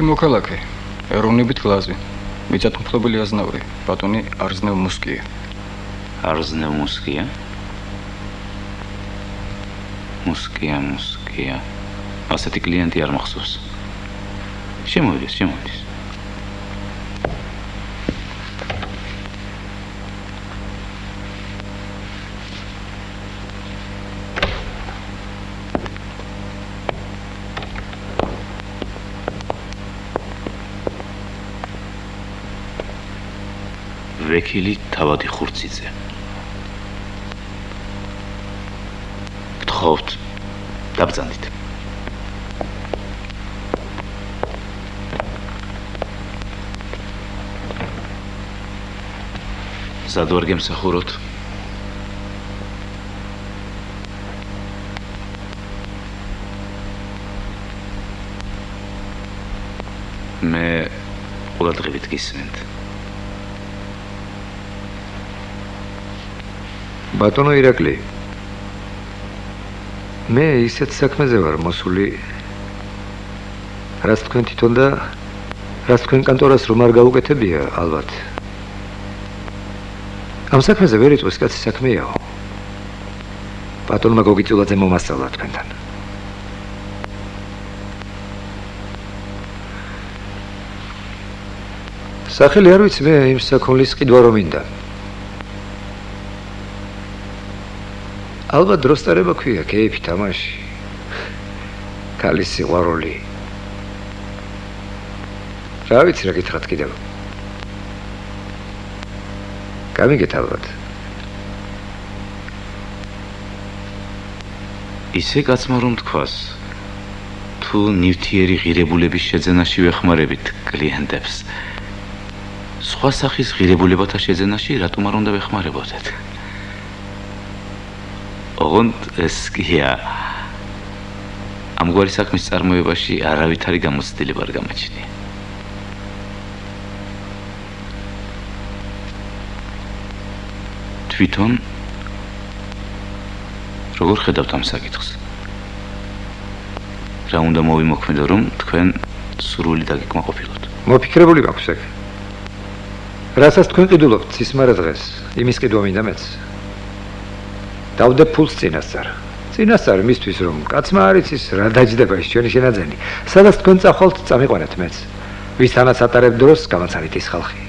რუსეთი მოქალაქე, ეროვნებით გლაზი, მიწათმფლობელი აზნაური, ბატონი არზნევ მუსკია. არზნევ მუსკია? მუსკია. ასეთი კლიენტი არ მახსოვს. შემოვიდეს. ვექილი თავადი ხურციძე. გთხოვთ, დაბრძანდით. სად ვარ გემსახუროთ? მე ყურადღებით გისმენთ. ბატონო ირაკლი, მე ისეთ საქმეზე ვარ მოსული, რაც თქვენ თვითონ და რაც თქვენ კანტორას რომ არ გაუკეთებია, ალბათ. ამ საქმეზე ვერ იწვევს კაცი საქმეაო. ბატონმა გოგიწულაძე მომასწავლა თქვენთან. სახელი არ ვიცი, მე იმ საქონლის ყიდვა რომ მინდა. ალბათ დროს წარება ქვია, კეიფი, თამაში. ქალის სიყვარული. რა ვიცი რა გითხრათ კიდევ. გამიგეთ ალბათ. ისე კაცმა რომ თქვას, თუ ნივთიერი ღირებულების შეძენაში ვეხმარებით კლიენტებს, სხვა სახის ღირებულებათა შეძენაში რატომ არ უნდა ვეხმარებოდეთ? ოღონდ ეს კია ამგვარი საქმის წარმოებაში არავითარი გამოცდილება არ გამაჩნია. თვითონ როგორ ხედავთ ამ საკითხს? რა უნდა მოვიმოქმედო, რომ თქვენ სრული დაგეკმაყოფილოთ? მოფიქრებული მაქვს ეგ. რასაც თქვენ ყიდულობთ ცისმარა დღეს, იმის ყიდვა მინდა მეც. დავდებ ფულს წინასწარ. წინასწარ მისთვის რომ კაცმა არ იცის რა დაჯდება ის ჩვენი შენაძენი. სადაც თქვენ წახვალთ წამიყვანეთ მეც. ვისთანაც ატარებ დროს გამაცანით ის ხალხი.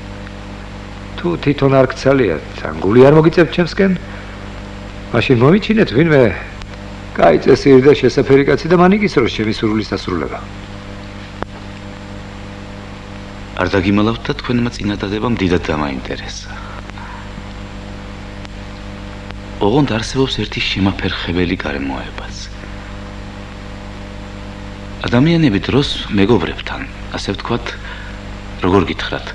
თუ თვითონ არ გცალიათ, ან გული არ მოგიწევთ ჩემსკენ, მაშინ მომიჩინეთ ვინმე კაი წესიერი და შესაფერი კაცი და მან იკისროს ჩემი სურვილის დასრულება. არ დაგიმალავთ და თქვენმა წინადადებამ დიდად დამაინტერესა. ოღონდ არსებობს ერთი შემაფერხებელი გარემოებაც. ადამიანები დროს მეგობრებთან, ასე ვთქვათ, როგორ გითხრათ,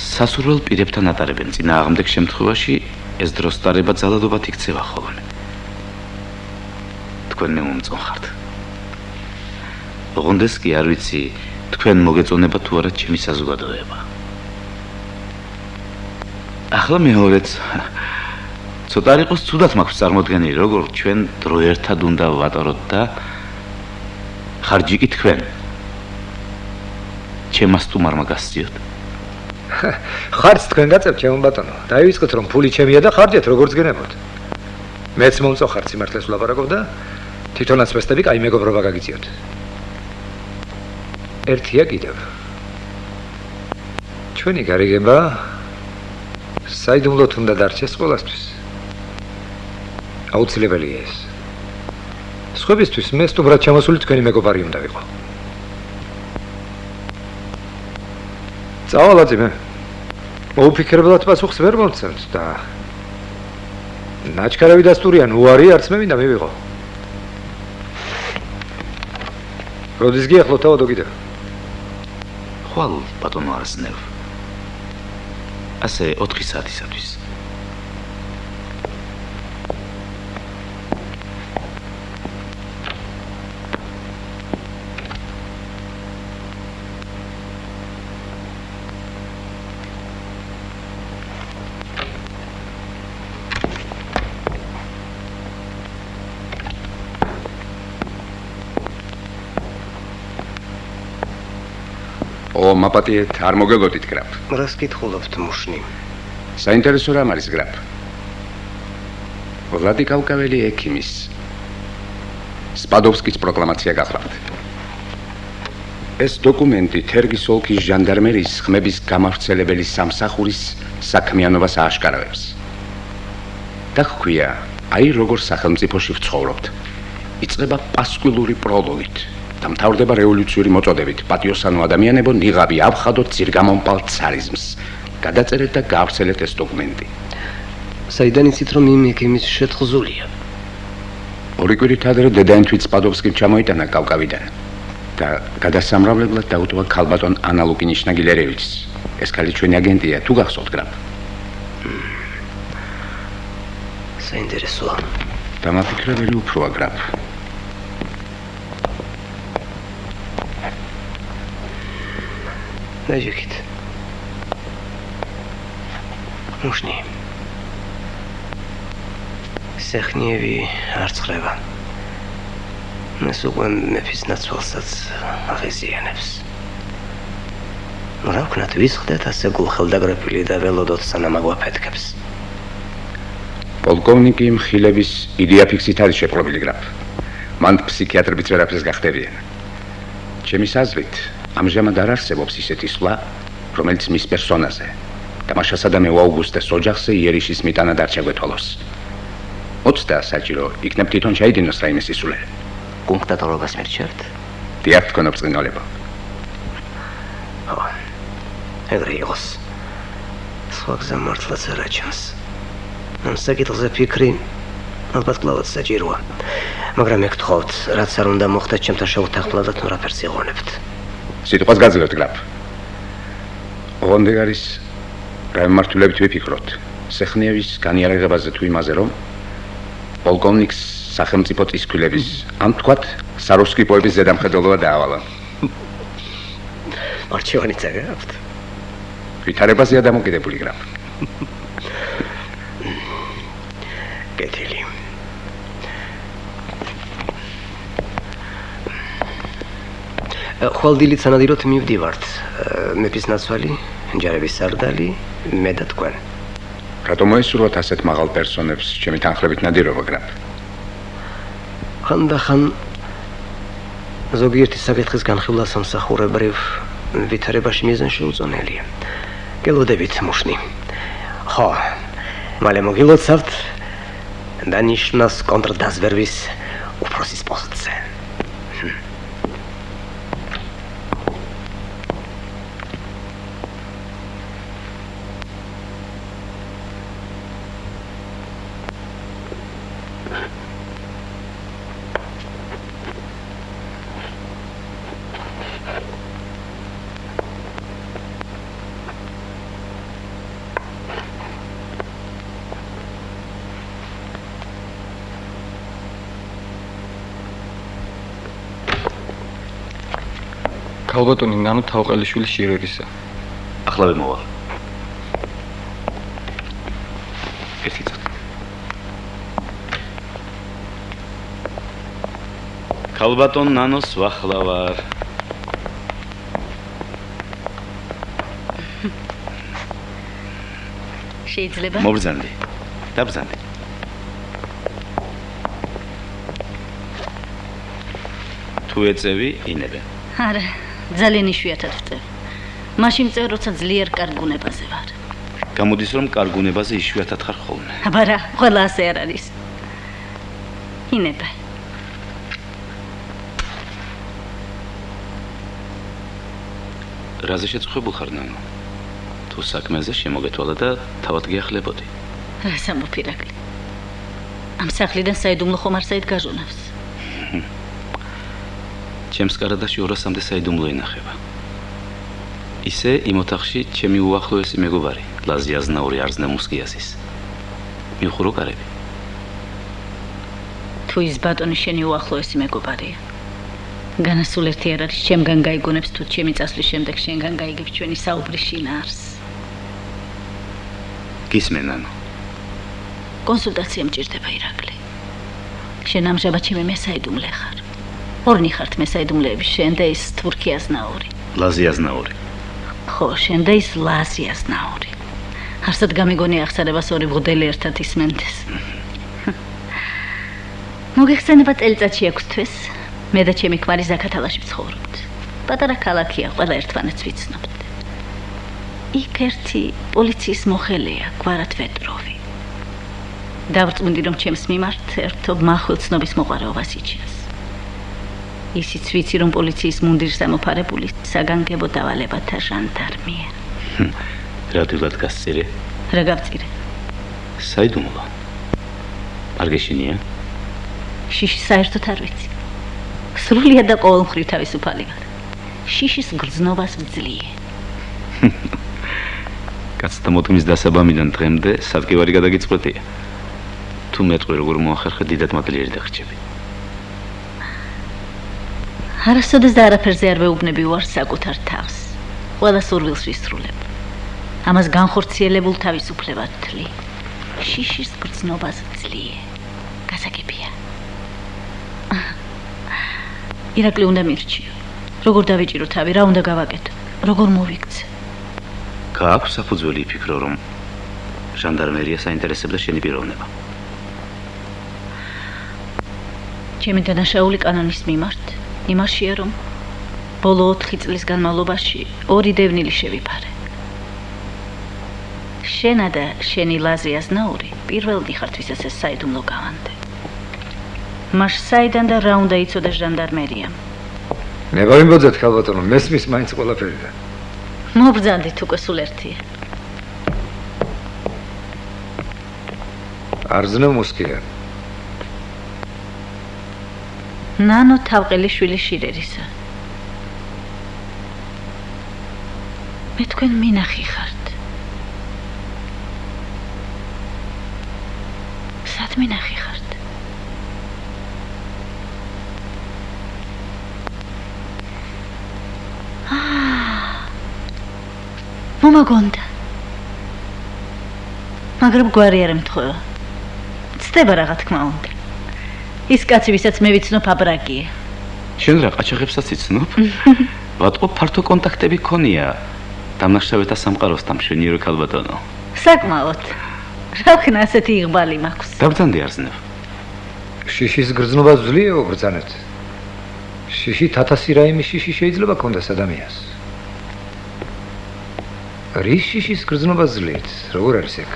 სასურველ პირებთან ატარებენ, წინააღმდეგ შემთხვევაში ეს დროს ტარება ძალადობად იქცევა ხოლმე. თქვენ მე მომწონხართ. ოღონდ ეს კი არ ვიცი, თქვენ მოგეწონება თუ არა ჩემი საზოგადოება. ახლა მეორეც ცოტა არ იყოს ცუდად მაქვს წარმოდგენილი, როგორ ჩვენ დრო ერთად უნდა ვატაროთ და ხარჯი კი თქვენ. ჩემმა სტუმარმა გასწიოთ. ხარჯს თქვენ გაწევთ, ჩემო ბატონო. დაივიწყოთ რომ ფული ჩემია და ხარჯეთ როგორც გენებოთ. მეც მომწონხართ სიმართლეს ვლაპარაკობ და თვითონაც ვესწრები კაი მეგობრობა გაგიწიოთ. ერთია კიდევ. ჩვენი გარიგება საიდუმლოდ უნდა დარჩეს ყველასთვის. აუცილებელია ეს. სხვებისთვის მე სტუმრად ჩამოსული თქვენი მეგობარი უნდა ვიყო. წავალ მე. მოუფიქრებლად პასუხს ვერ მომცემთ და ნაჩქარავი დასტურიან უარი არც მე მინდა მივიღო. როდის გიახლო თავადო კიდევ? ხვალ ბატონო არზნევ. ასე 4 საათისათვის. ო, მაპატიეთ, არ მოგელოდით გრაფ. რას გითხულობთ მუშნი? საინტერესო რამ არის გრაფ. ვლადი კავკაველი ექიმის სპადოვსკის პროკლამაცია გახლავთ. ეს დოკუმენტი თერგის ოლქის ჟანდარმერიის ხმების გამავრცელებელი სამსახურის საქმიანობას ააშკარავებს. და ჰქვია, აი როგორ სახელმწიფოში ვცხოვრობთ. იწყება პასკვილური პროლოგით და მთავრდება რევოლუციური მოწოდებით. პატიოსანო ადამიანებო, ნიღაბი ავხადოთ ძირგამომპალ ცარიზმს. გადაწერეთ და გაავრცელეთ ეს დოკუმენტი. საიდან იცით რომ იმ ექიმის შეთხზულია? ორი კვირით ადრე დედაენ თვით სპადოვსკიმ ჩამოიტანა კავკავიდან და გადასამრავლებლად დაუტოვა ქალბატონ ანა ლუკინიშნა გილერევიჩს. ეს ქალი ჩვენი აგენტია, თუ გახსოვთ გრაფ. საინტერესოა. დამაფიქრებელი უფროა გრაფ. ნაჟიქით. მუშნი. სეხნიევი არ ცხრება. ეს უკვე მეფის ნაცვალსაც აღიზიანებს. რა ვქნათ, ვისხდეთ ასე გულხელდაგრაფილი და ველოდოთ სანამ აგვაფეთქებს. პოლკოვნიკი მხილების იდეა ფიქსით არის შეპყრობილი გრაფ. მან ფსიქიატრებიც ვერაფერს გახდებიან. ჩემის აზრით, ამჟამად არ არსებობს ისეთი სვლა, რომელიც მის პერსონაზე, დამაშასადამე აუგუსტეს ოჯახზე იერიშის მიტანა დარჩეგვეთვალოს. 20 საჭირო, იქნებ თვითონ ჩაიდინოს რაიმე სისულე. კონკრეტულობას მერჩერთ? დიახ, თქვენ ბრწყინვალებო. ეგრე იყოს. სხვა გზა მართლაც არ აჩანს. ამ საკითხზე ფიქრი ალბათ კლავაც საჭიროა. მაგრამ მეკითხავთ, რაც არ უნდა მოხდეს ჩემთან შევთანხმდათ, თუ რაფერს იღონებთ. სიტყვას გაძლევთ გრაფ. ოღონდ არის რა მართულებით ვიფიქროთ. სეხნიევის განიარაღებაზე თუ იმაზე რომ პოლკოვნიკს სახელმწიფო წისქვილების, ან თქვათ, საროსკიპოების ზედამხედველობა დაავალა. არჩევანიც აგაქვთ? ვითარებაზეა დამოკიდებული გრაფ. კეთილი. ხვალდილით სანადიროთ მივდივართ. მეფის ნაცვალი, ჯარების სარდალი, მე და თქვენ. რატომ მოისურვოთ ასეთ მაღალ პერსონებს ჩემი თანხლებით ნადირობა გრაფ? ხანდახან ზოგიერთი საკითხის განხილვა სამსახურებრივ ვითარებაში მიზანშეუწონელია. გელოდებით მუშნი. ხო, მალე მოგილოცავთ დანიშნავს კონტრდაზვერვის უფროსის პოსტზე. ქალბატონი ნანო თავყელიშვილი შირერისა. ახლავე მოვალ. ერთი წუთი. ქალბატონ ნანოს ვახლავარ. შეიძლება? მობრძანდი. დაბრძანდი. თუ ეწევი, ინებე. არა, ძალიან იშვიათად ვწევ. მაშინ წევ, როცა ძლიერ კარგუნებაზე ვარ. გამოდის რომ კარგუნებაზე იშვიათად ხარ ხოლმე. აბა რა, ყველა ასე არ არის. ინებე. რაზე შეწუხებულ ხარ ნანო? თუ საქმეზე შემოგეთვალა და თავად გიახლებოდი. რა სამოფირაკლი. ამ სახლიდან საიდუმლო ხომ არ საიდგაჟონავს. ჩემს კარადაში 200-მდე საიდუმლო ინახება. ისე იმ ოთახში ჩემი უახლოესი მეგობარი, ლაზი აზნაური არზნე მუსკიასის. მიხურო კარები. თუ ის ბატონი შენი უახლოესი მეგობარია. განასულ ერთი არ არის, ჩემგან გაიგონებს თუ ჩემი წასვლის შემდეგ შენგან გაიგებს ჩვენი საუბრის შინაარსს. გისმენ ნანო. კონსულტაცია მჭირდება ირაკლი. შენ ამჟამად ჩემი მესაიდუმლე ხარ. ორნი ხართ მესაიდუმლეები, შენ და ის თურქი აზნაური. ლაზი აზნაური. ხო, შენ და ის ლაზი აზნაური. არსად გამიგონი ახსენებას ორი მღვდელი ერთად ისმენდეს. მოგეხსენება წელიწადში 6 თვეს მე და ჩემი ქმარი ზაქათალაში ვცხოვრობთ. პატარა ქალაქია, ყველა ერთმანეთს ვიცნობთ. იქ ერთი პოლიციის მოხელეა, გვარად ვეტროვი. დავწმუნდი, რომ ჩემს მიმართ ერთობ მახვილცნობის მოყვარეობას იჩენს. ისიც ვიცი, რომ პოლიციის მუნდირს ამოფარებული საგანგებო დავალებათა ჟანდარმია. რადიულად გასწირე? რა გავწირე? საიდუმლო. არ გეშინია? შიში საერთოდ არ ვიცი. სრულიად და ყოველმხრივ თავისუფალი ვარ. შიშის გრძნობას ვძლიე. კაცთა მოდგმის დასაბამიდან დღემდე სადგევარი გადაგიწყვეტია. თუ მეტყვი როგორ მოახერხე, დიდად მადლიერი დაგრჩები. არასოდეს და არაფერზე არ ვეუბნები ვარ საკუთარ თავს. ყველა სურვილს ვისრულებ. ამას განხორციელებულ თავისუფლებად ვთვლი. შიშის გრძნობას ვძლიე. გასაგებია. ირაკლი უნდა მირჩიო. როგორ დავიჭირო თავი, რა უნდა გავაკეთო? როგორ მოვიქცე? გააქვს საფუძველი იფიქრო, რომ ჟანდარმერია საინტერესებდა შენი პიროვნება. ჩემი დანაშაული კანონის მიმართ იმაშია, რომ ბოლო 4 წლის განმავლობაში 2 დევნილი შევიფარე. შენა და შენი ლაზი აზნაური პირველი ხართ, ვისაც ეს საიდუმლო გავანდე. მას საიდან და რა უნდა იცოდა ჟანდარმერიამ? მე გავიმბოძეთ ქალბატონო, მესმის მაინც ყველაფერი და მობრძანდით უკვე სულ ერთია. არზნო მოსკია. ნანო თავყელიშვილი შირერისა. მე თქვენ მინახი ხართ. სად მინახი ხართ? მომაგონდა. მაგრამ გვარი არ ემთხვევა. ცდება რაღა თქმა უნდა. ის კაცი, ვისაც მე ვიცნობ, აბრაგია. შენ რა ყაჩაღებსაც იცნობ? ვატყო ფართო კონტაქტები ქონია დამნაშავეთა სამყაროსთან, მშვენიერი ქალბატონო. საკმაოდ. რა ხნა ასეთი იღბალი მაქვს? დაბრძანდი არსნევ. შიშის გრძნობას ვძლიე უბრძანეთ. შიში 1000 რაიმე შიში შეიძლება კონდეს ადამიანს. რის შიშის გრძნობას ვძლიეთ? როგორ არის ეგ?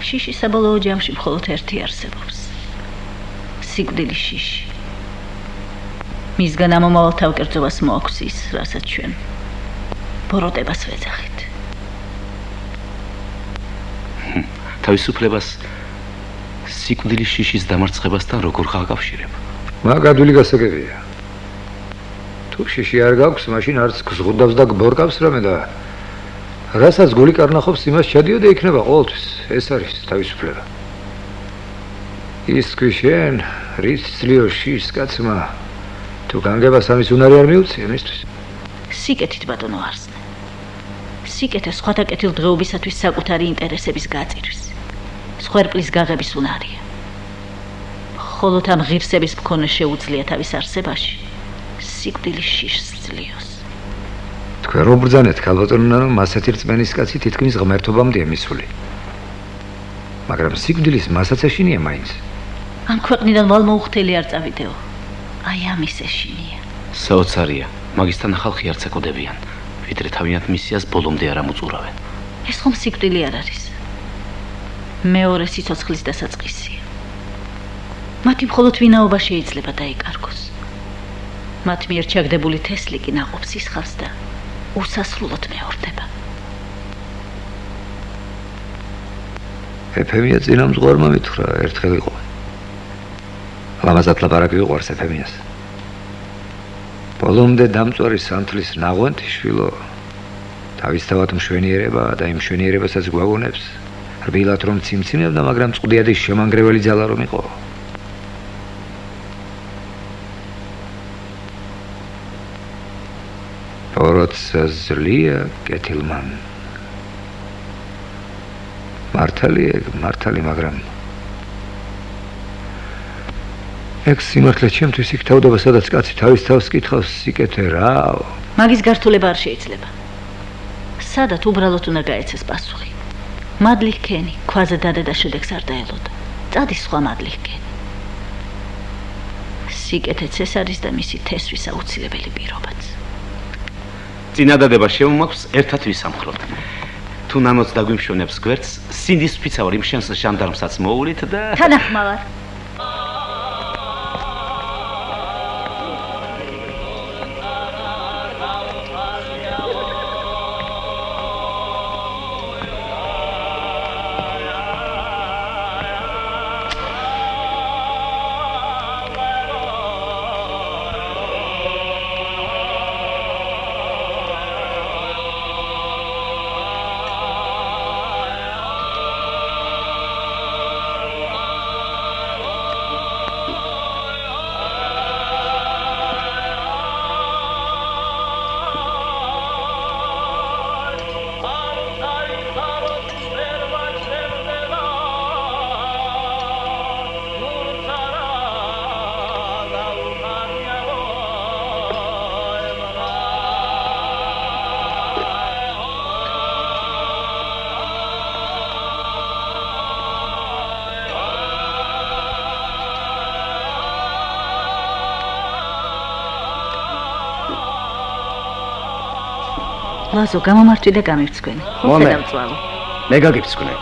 შიში საბოლოო ჯამში მხოლოდ ერთი არსებობს. სიკვდილის შიში. მისგან ამომავალ თავკერძობას მოაქვს ის, რასაც ჩვენ ბოროტებას ვეძახით. თავისუფლებას სიკვდილის შიშის დამარცხებასთან როგორ გააკავშირებ? მაგადული გასაგებია. თუ შიში არ გაქვს, მაშინ არც გზღუდავს და გბორკავს რამე და რასაც გული კარნახობს, იმას ჩადიოდა იქნება ყოველთვის. ეს არის თავისუფლება. ის ქვიშენ, რის ძლიო შიშს კაცმა, თუ განგებას ამის უნარი არ მიუწია მისთვის. სიკეთით ბატონო არსნე. სიკეთე სხვათა კეთილდღეობისათვის საკუთარი ინტერესების გაწირვის. სხვერპლის გაღების უნარია. ხოლო ამ ღირსების მქონე შეუძლია თავის არსებაში სიკვდილის შიშს ძლიოს. თქვენ რომ ბრძანეთ ქალბატონო, რომ ასეთი რწმენის კაცი თითქმის ღმერთობამდეა მისული. მაგრამ სიკვდილის მასაც ეშინია მაინც. ამ ქვეყნიდან ვალმოუხთელი არ წავიდეო. აი ამის ეშინია. საოცარია, მაგისთან ხალხი არ ცეკოდებიან, ვიდრე თავიანთ მისიას ბოლომდე არ ამოწურავენ. ეს ხომ სიკვდილი არ არის. მეორე სიცოცხლის დასაწყისია. მათი მხოლოდ ვინაობა შეიძლება დაიკარგოს. მათ მიერ ჩაგდებული თესლი კი ნაყოფს ისხავს და უსასრულოდ მეორდება. ეფემია წინამძღვარმა მითხრა, ერთხელ იყო. ლამაზად ლაპარაკი უყვარს ეფემიას. ბოლომდე დამწვარი სანთლის ნაღვენთი შვილო, თავისთავად მშვენიერება და იმ მშვენიერებასაც გვაგონებს, რბილად რომ ციმციმებდა, მაგრამ წყდიადის შემანგრეველი ძალა რომ იყო. როცა ზლია კეთილმან. მართალი, მაგრამ ეგ სიმართლე ჩემთვის იქ თავდება, სადაც კაცი თავის თავს კითხავს სიკეთე რაო. მაგის გართულება არ შეიძლება. სადაც უბრალოდ უნდა გაეცეს პასუხი. მადლი ჰქენი, ქვაზე დადე და შედეგს არ დაელოდა. წადი სხვა მადლი ჰქენი. სიკეთეც ეს არის და მისი თესვის აუცილებელი პირობაც. წინადადება შემოაქვს ერთად ვისამხროთ. თუ ნანოც დაგვიმშვენებს გვერდს, სინდის ფიცავარ იმ შენს ჟანდარმსაც მოულით და თანახმავარ. ლაზო, გამომართვი და გამივცქვენი. მომე. დავწვალო. მე გაგიფსკვნე.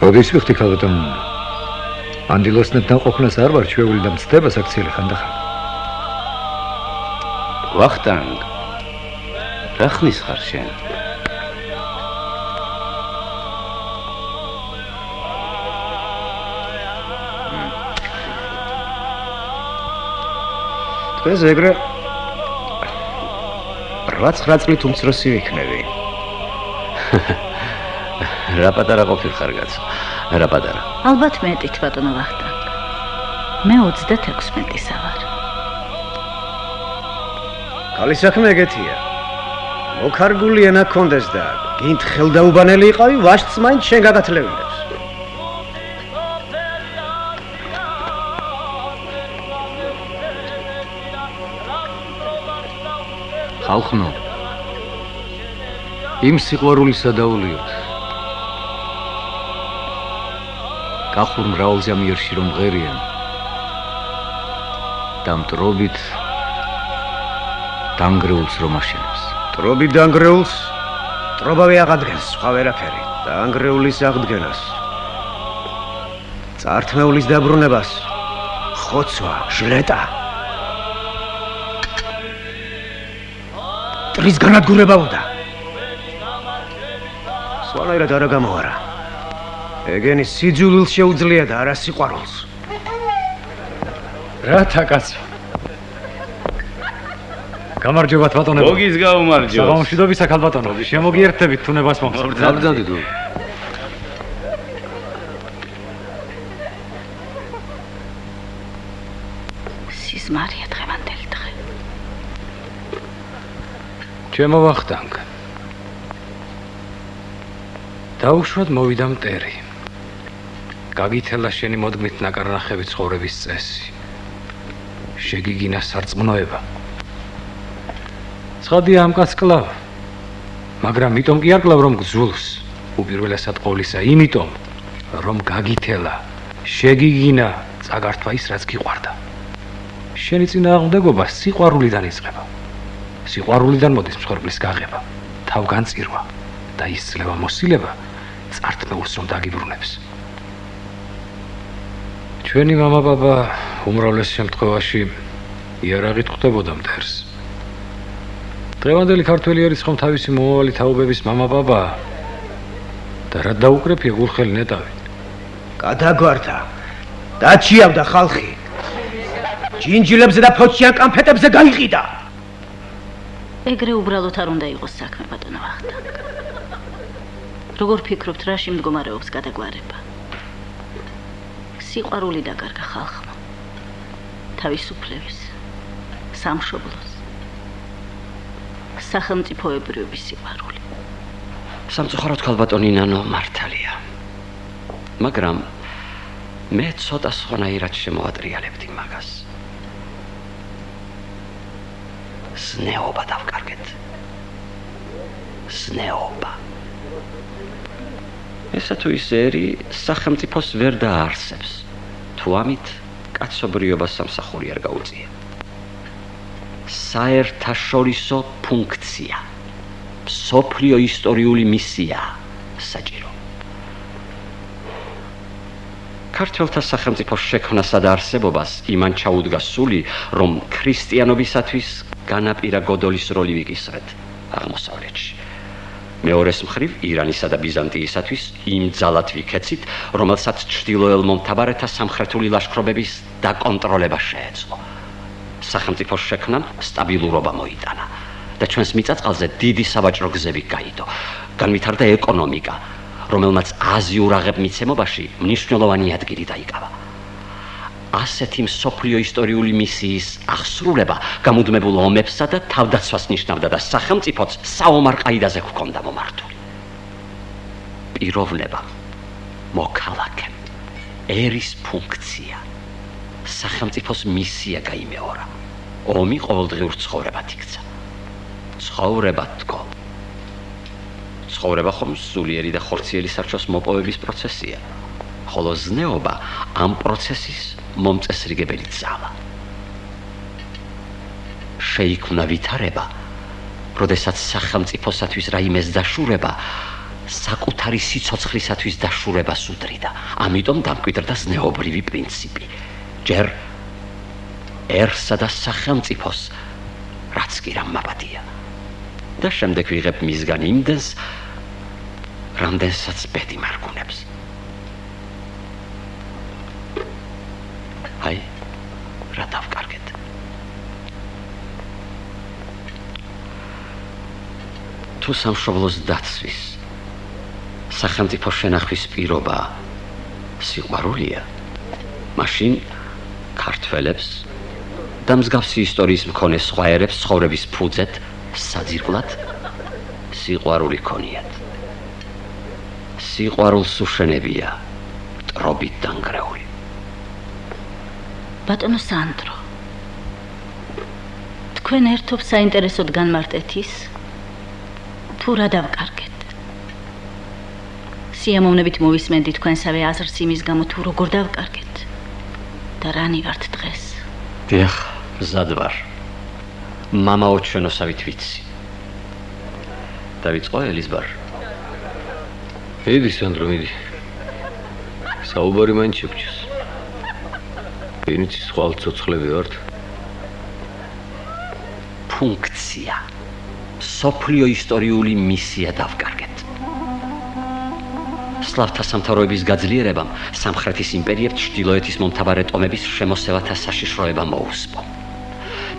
როდის ვიხდი ქალბატონ? ანდილოსნებთან ყოფნას არ ვარ ჩვეული და მცდება საქციელი ხანდახან. ვახტანგ, რა ხნის ხარ შენ? ეს ეგრე 8-9 წლით უმცროსი ვიქნები. რა პატარა ყოფილ ხარ კაცო? რა პატარა? ალბათ მეტით, ბატონო ვახტანგ. მე 36-ისა ვარ. კალი საქმე ეგეთია. მოქარგული ენა გქონდეს და გინდ ხელდაუბანელი იყავი, ვაშტს მაინც შენ გაგათლევინებს. ხალხნო, იმ სიყვარულის სადაულიოთ. კახურ მრავალზამიერში რომ ღერიან და მტრობით დანგრეულს რომ აშენებს. ტრობი დანგრეულს, ტრობავე აღადგენს, სხვა ვერაფერი. დანგრეულის აღდგენას. წართმეულის დაბრუნებას. ხოცვა, ჟლეტა. ტრის განადგურება უნდა. სვანაირად არა გამოარა. ეგენი სიძულვილს შეუძლია და არა სიყვარულს. რათა კაცო? გამარჯობათ ბატონებო. მოგის გაუმარჯოს. საღამოშიდობისა ქალბატონო. შემოგიერთებით თუნებას მომწონს. დავდადე თუ სიზმარია დღევანდელი დღე. ჩემო ვახტანგ. დაუშვად მოვიდა მტერი. გაგითელა შენი მოდგმით ნაკარნახებით ცხოვრების წესი. შეგიგინა სარწმუნოება. ცხადია ამ კაცს კლავ. მაგრამ მიტომ კი არ კლავ რომ გძულს. უპირველესად ყოვლისა იმიტომ რომ გაგითელა, შეგიგინა, წაგართვა ის რაც გიყვარდა. შენი წინააღმდეგობა სიყვარულიდან იწყება. სიყვარულიდან მოდის მსხვერპლის გაღება, თავგანწირვა და ისწლება მოსილება წართმეულს რომ დაგიბრუნებს. ჩვენი მამა-პაპა უმრავლეს შემთხვევაში იარაღით ხვდებოდა მტერს. დღევანდელი ქართველი არის ხომ თავისი მომავალი თაობების მამა-პაპა და რა დაუკრეფია გულხელი ნეტავი. გადაგვარდა. დაჩიავდა ხალხი. ჯინჯილებზე და ფოჩიან კამფეტებზე გაიყიდა. ეგრე უბრალოდ არ უნდა იყოს საქმე, ბატონო ვახტანგ. როგორ ფიქრობთ, რაში მდგომარეობს გადაგვარება? სიყვარული დაკარგა ხალხმა. თავისუფლების, სამშობლოს, სახელმწიფოებრიობის სიყვარული. სამწუხაროდ ქალბატონი ნანო მართალია. მაგრამ მე ცოტა სხვანაირად შემოვატრიალებდი მაგას. ზნეობა დავკარგეთ. ზნეობა. ესა თუ ის ერი სახელმწიფოს ვერ დაარსებს. თუ ამით კაცობრიობას სამსახური არ გაუწია. საერთაშორისო ფუნქცია. მსოფლიო ისტორიული მისია საჭირო. ქართველთა სახელმწიფოს შექმნასა და არსებობას იმან ჩაუდგა სული, რომ ქრისტიანობისათვის განაპირა გოდოლის როლი ვიკისრეთ აღმოსავლეთში. მეორეს მხრივ ირანისა და ბიზანტიისათვის იმ ძალად ვიქეცით, რომელსაც ჩრდილოელ მომთაბარეთა სამხრეთული ლაშქრობების დაკონტროლება შეეძლო. სახელმწიფოს შექმნამ სტაბილურობა მოიტანა და ჩვენს მიწა-წყალზე დიდი სავაჭრო გზები გაიდო. განვითარდა ეკონომიკა, რომელმაც აზიურ აღებმიცემობაში მნიშვნელოვანი ადგილი დაიკავა. ასეთი მსოფლიო ისტორიული მისიის აღსრულება გამუდმებულ ომებსა და თავდაცვას ნიშნავდა და სახელმწიფოც საომარ ყაიდაზე ჰქონდა მომართული. პიროვნება, მოქალაქემ, ერის ფუნქცია, სახელმწიფოს მისია გაიმეორა. ომი ყოველდღიურ ცხოვრებად იქცა. ცხოვრება თქო. ცხოვრება ხომ სულიერი და ხორციელი სარჩოს მოპოვების პროცესია, ხოლო ზნეობა ამ პროცესის მომწესრიგებელი ძალა. შეიქმნა ვითარება, როდესაც სახელმწიფოსათვის რაიმეს დაშურება საკუთარი სიცოცხლისათვის დაშურებას უდრიდა. ამიტომ დამკვიდრდა ზნეობრივი პრინციპი. ჯერერსა და სახელმწიფოს, რაც კი რამაბადია. და შემდეგ ვიღებ მისგან იმდენს, რამდენსაც ბედი მარგუნებს. აი, რა დავკარგეთ. თუ სამშობლოს დაცვის, სახელმწიფო შენახვის პირობა სიყვარულია, მაშინ ქართველებს და მსგავსი ისტორიის მქონე სხვა ერებს ცხოვრების ფუძედ საძირკვლად სიყვარული ქონიათ. სიყვარულს უშენებია მტრობით დანგრეული. ბატონო სანდრო, თქვენ ერთობ საინტერესოდ განმარტეთ ის, თუ რა დავკარგეთ. სიამოვნებით მოვისმენდი თქვენსავე აზრს იმის გამო, თუ როგორ დავკარგეთ და რანი ვართ დღეს. დიახ, მზად ვარ. მამაო ჩვენოსავით ვიცი. დავიწყო ელიზბარ. მიდი სანდრო, მიდი. საუბარი მაინც შეგვჭირს. ვინც ხვალ ცოცხლები ვართ. ფუნქცია. სოფლიო ისტორიული მისია დავკარგეთ. სლავთა სამთავროების გაძლიერებამ სამხრეთის იმპერიებს ჩრდილოეთის მომთაბარე ტომების შემოსევათა საშიშროება მოუსპო.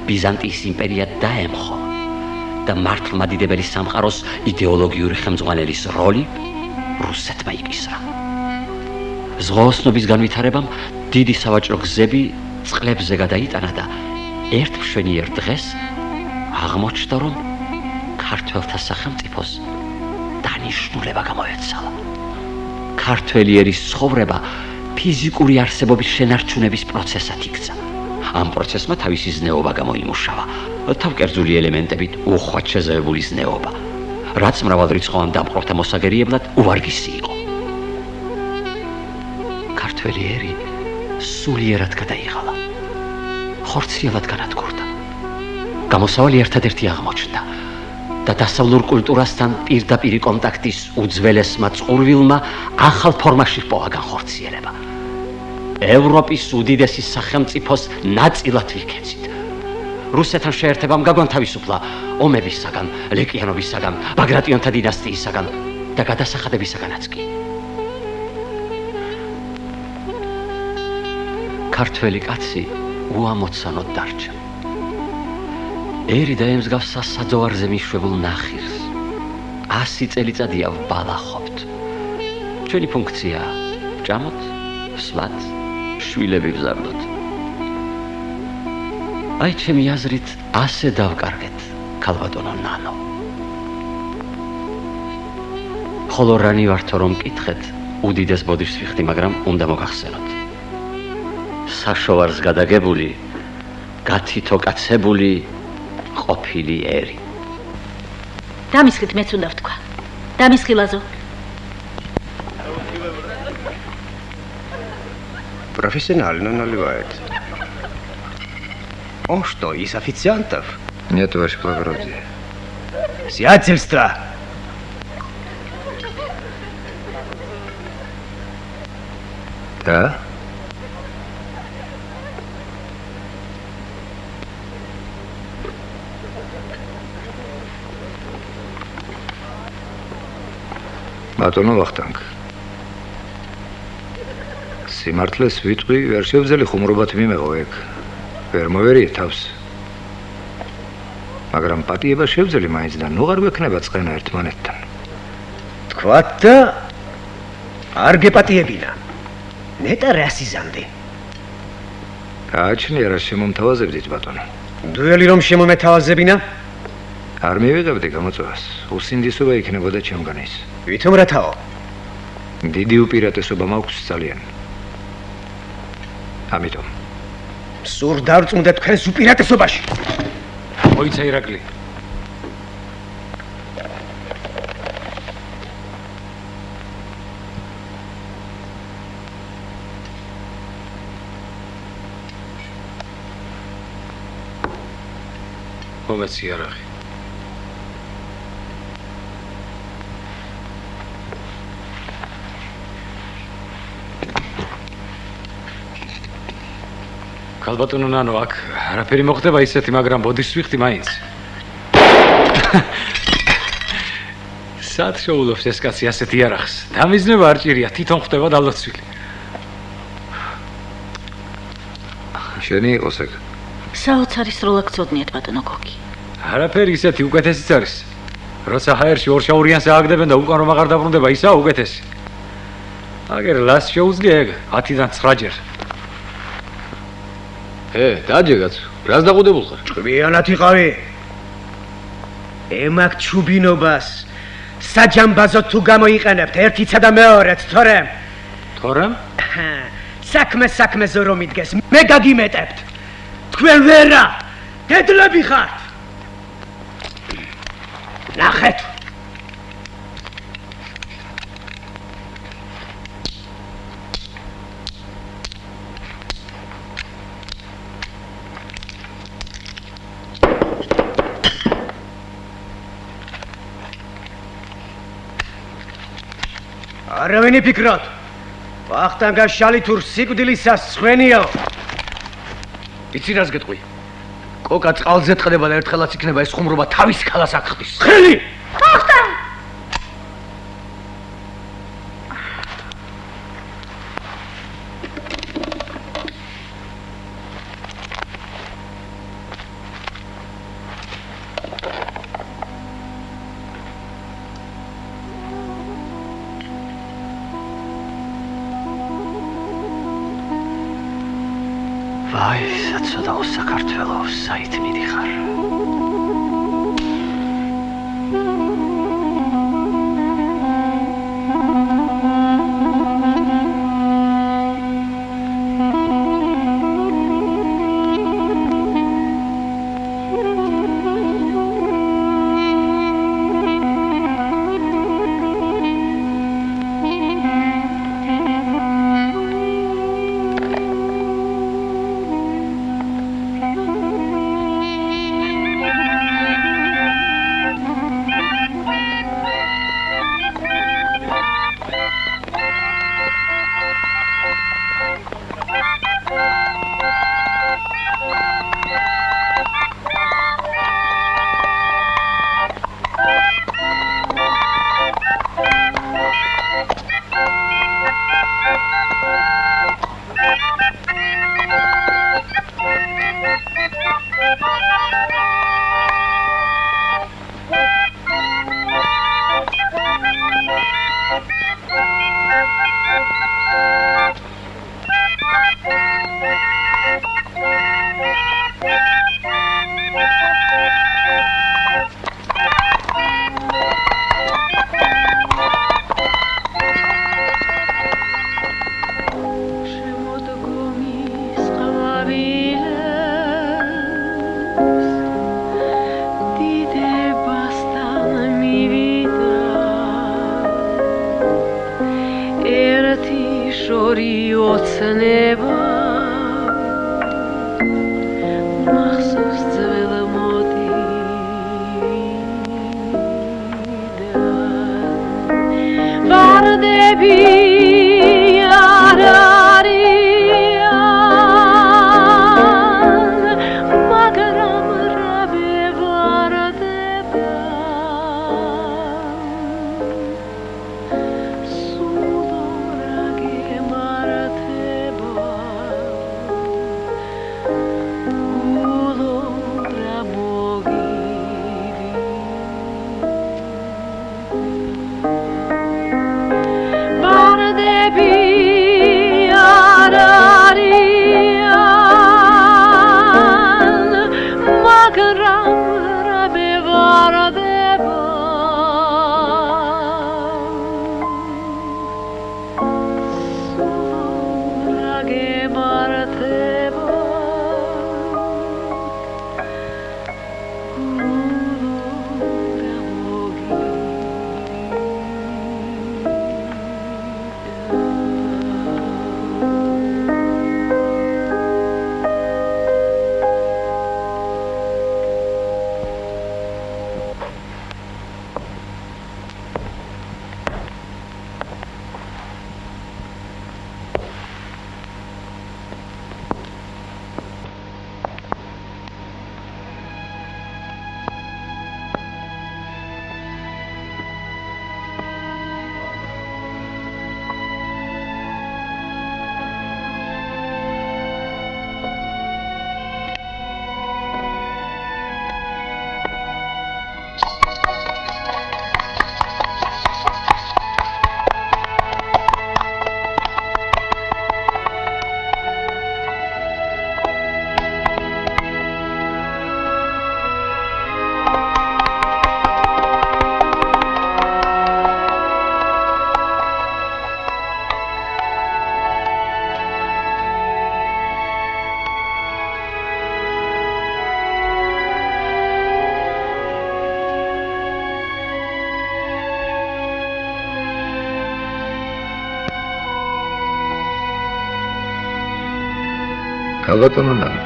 ბიზანტიის იმპერია დაემხო და მართლმადიდებელი სამყაროს იდეოლოგიური ხელმძღვანელის როლი რუსეთმა იკისრა. ზღვაოსნობის განვითარებამ დიდი სავაჭრო გზები წყლებზე გადაიტანა და ერთ მშვენიერ დღეს აღმოჩნდა, რომ ქართველთა სახელმწიფოს დანიშნულება გამოეცალა. ქართველი ერის ცხოვრება ფიზიკური არსებობის შენარჩუნების პროცესად იქცა. ამ პროცესმა თავისი ზნეობა გამოიმუშავა, თავკერძული ელემენტებით უხვად შეზავებული ზნეობა, რაც მრავალრიცხოვან დამპყრობთა მოსაგერიებლად უვარგისი იყო. ქართველი ერი სულიერად გადაიღალა, ხორციელად განადგურდა. გამოსავალი ერთადერთი აღმოჩნდა და დასავლურ კულტურასთან პირდაპირი კონტაქტის უძველესმა წყურვილმა ახალ ფორმაში ჰპოვა განხორციელება. ევროპის უდიდესი სახელმწიფოს ნაწილად ვიქეცით. რუსეთთან შეერთებამ გაგვანთავისუფლა ომებისაგან, ლეკიანობისაგან, ბაგრატიონთა დინასტიისაგან და გადასახადებისაგანაც კი. ქართველი კაცი უამოცანოდ დარჩა. ერი დაემსგავსა საძოვარზე მიშვებულ ნახირს. 100 წელიწადია ვბალახობთ. ჩვენი ფუნქცია ვჭამოთ, ვსვათ, შვილები ვზარდოთ. აი ჩემი აზრით ასე დავკარგეთ, ქალბატონო ნანო. ხოლო რანი ვართო რომ მკითხეთ, უდიდეს ბოდიშს ვიხდი, მაგრამ უნდა მოგახსენოთ. საშოვარს გადაგებული, გათითო-კაცებული, ყოფილი ერი. დამისხით მეც უნდა ვთქვა. დამისხი ლაზო. Профессионально наливает. Он что, из официантов? Нет, ваше благородие. Сиятельство! Да? ბატონო ვახტანგ. სიმართლეს ვიტყვი, ვერ შევძელი ხუმრობათ მიმეღო ეგ. ვერ მოვერიე თავს. მაგრამ პატიება შევძელი მაინც და ნუ არ გვექნება წყენა ერთმანეთთან. თქვათ და არ გეპატიებინა. ნეტა რასიზამდე. გააჩნია რა შემომთავაზებდით ბატონო. დუელი რომ შემომეთავაზებინა? არ მივიღებდი გამოწვევას. უსინდისობა იქნებოდა ჩემგან ის. ვითომ რათაო? დიდი უპირატესობა მაქვს ძალიან. ამიტომ სულ დავწუნდა თქვენს უპირატესობაში. მოიცა ირაკლი. მომეცი არაღი. ქალბატონო ნანო, აქ არაფერი მოხდება ისეთი, მაგრამ ბოდიშს ვიხდი მაინც. სად შეულობს ეს კაცი ასეთი იარაღს? დამიზნება არ ჭირია, თვითონ ხდება დალოცვილი. შენი იყოს ეგ. საოცარი სროლა გწოდნიათ ბატონო გოგი. არაფერი ისეთი უკეთესიც არის. როცა ჰაერში ორშაურიანს ააგდებენ და უკან რომ აღარ დაბრუნდება, ისაა უკეთესი. აგერ ლას შეუძლია ეგ 10-დან 9 ჯერ. დაჯეგაც, რას დაყუდებულ ხარ? ჭკვიანად იყავი. ემაგ ჩუბინობას საჯამბაზოდ თუ გამოიყენებთ ერთიცა და მეორეც, თორემ? თორემ? საქმე-საქმეზე რომ იდგეს, მე გაგიმეტებთ. თქვენ ვერა, დედლები ხართ. ნახეთ. არავინ იფიქროთ. ვახტანგა შალითურ სიკვდილისას ხვენიო. იცი რას გეტყვი? კოკა წყალზე ტყდება და ერთხელაც იქნება ეს ხუმრობა თავის ქალას აღხდის. ხელი! ვახტანგ! ვაი, საცოდაო საქართველო, საით მიდიხარ. ალბათონო ნანო.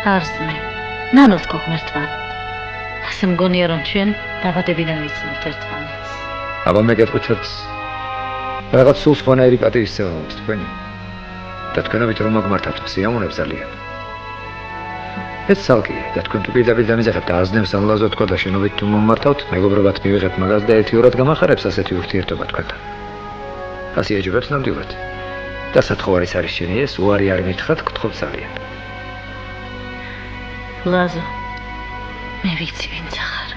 არსმე. ნანოს გოგმერთვა. ასე მგონია რომ ჩვენ დაბადებიდან ვიცნობთ ერთმანეთს. აბა მე გეტყვით რაღაც სულ სხვანაირი პატივისცემა აქვს თქვენი. და თქვენობით რომ მოგმართავთ სიამოვნებს ძალიან. ეს ცალკეა და თქვენ თუ პირდაპირ დამეძახებთ აზნებს ამლაზო თქვა და შენობით თუ მომმართავთ მეგობრობად მივიღებთ მაგას და ერთიურად გამახარებს ასეთი ურთიერთობა თქვენთან. ასე ეჯობებს ნამდვილად. და სათხოვარის არის შენი ეს უარი არ მითხრათ გთხოვთ ძალიან. ლაზო მე ვიცი ვინც ახარ.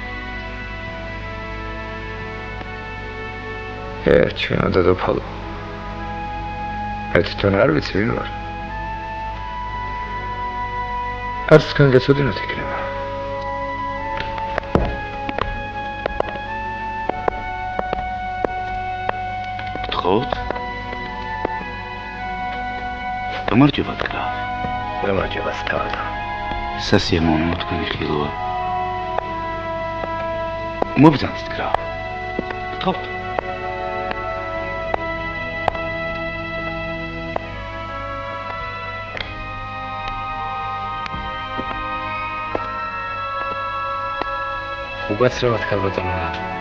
ჩვენო დედოფალო. მე თვითონ არ ვიცი ვინ ვარ. არც თქვენ გეცოდინოთ იქნება. გთხოვთ? გამარჯობა გრაფ. გამარჯობა სთავად. სასიამოვნო თქვენი ხილვა. მობრძანთ გრაფ. გთხოვთ? უგაცრავად ქალბატონო.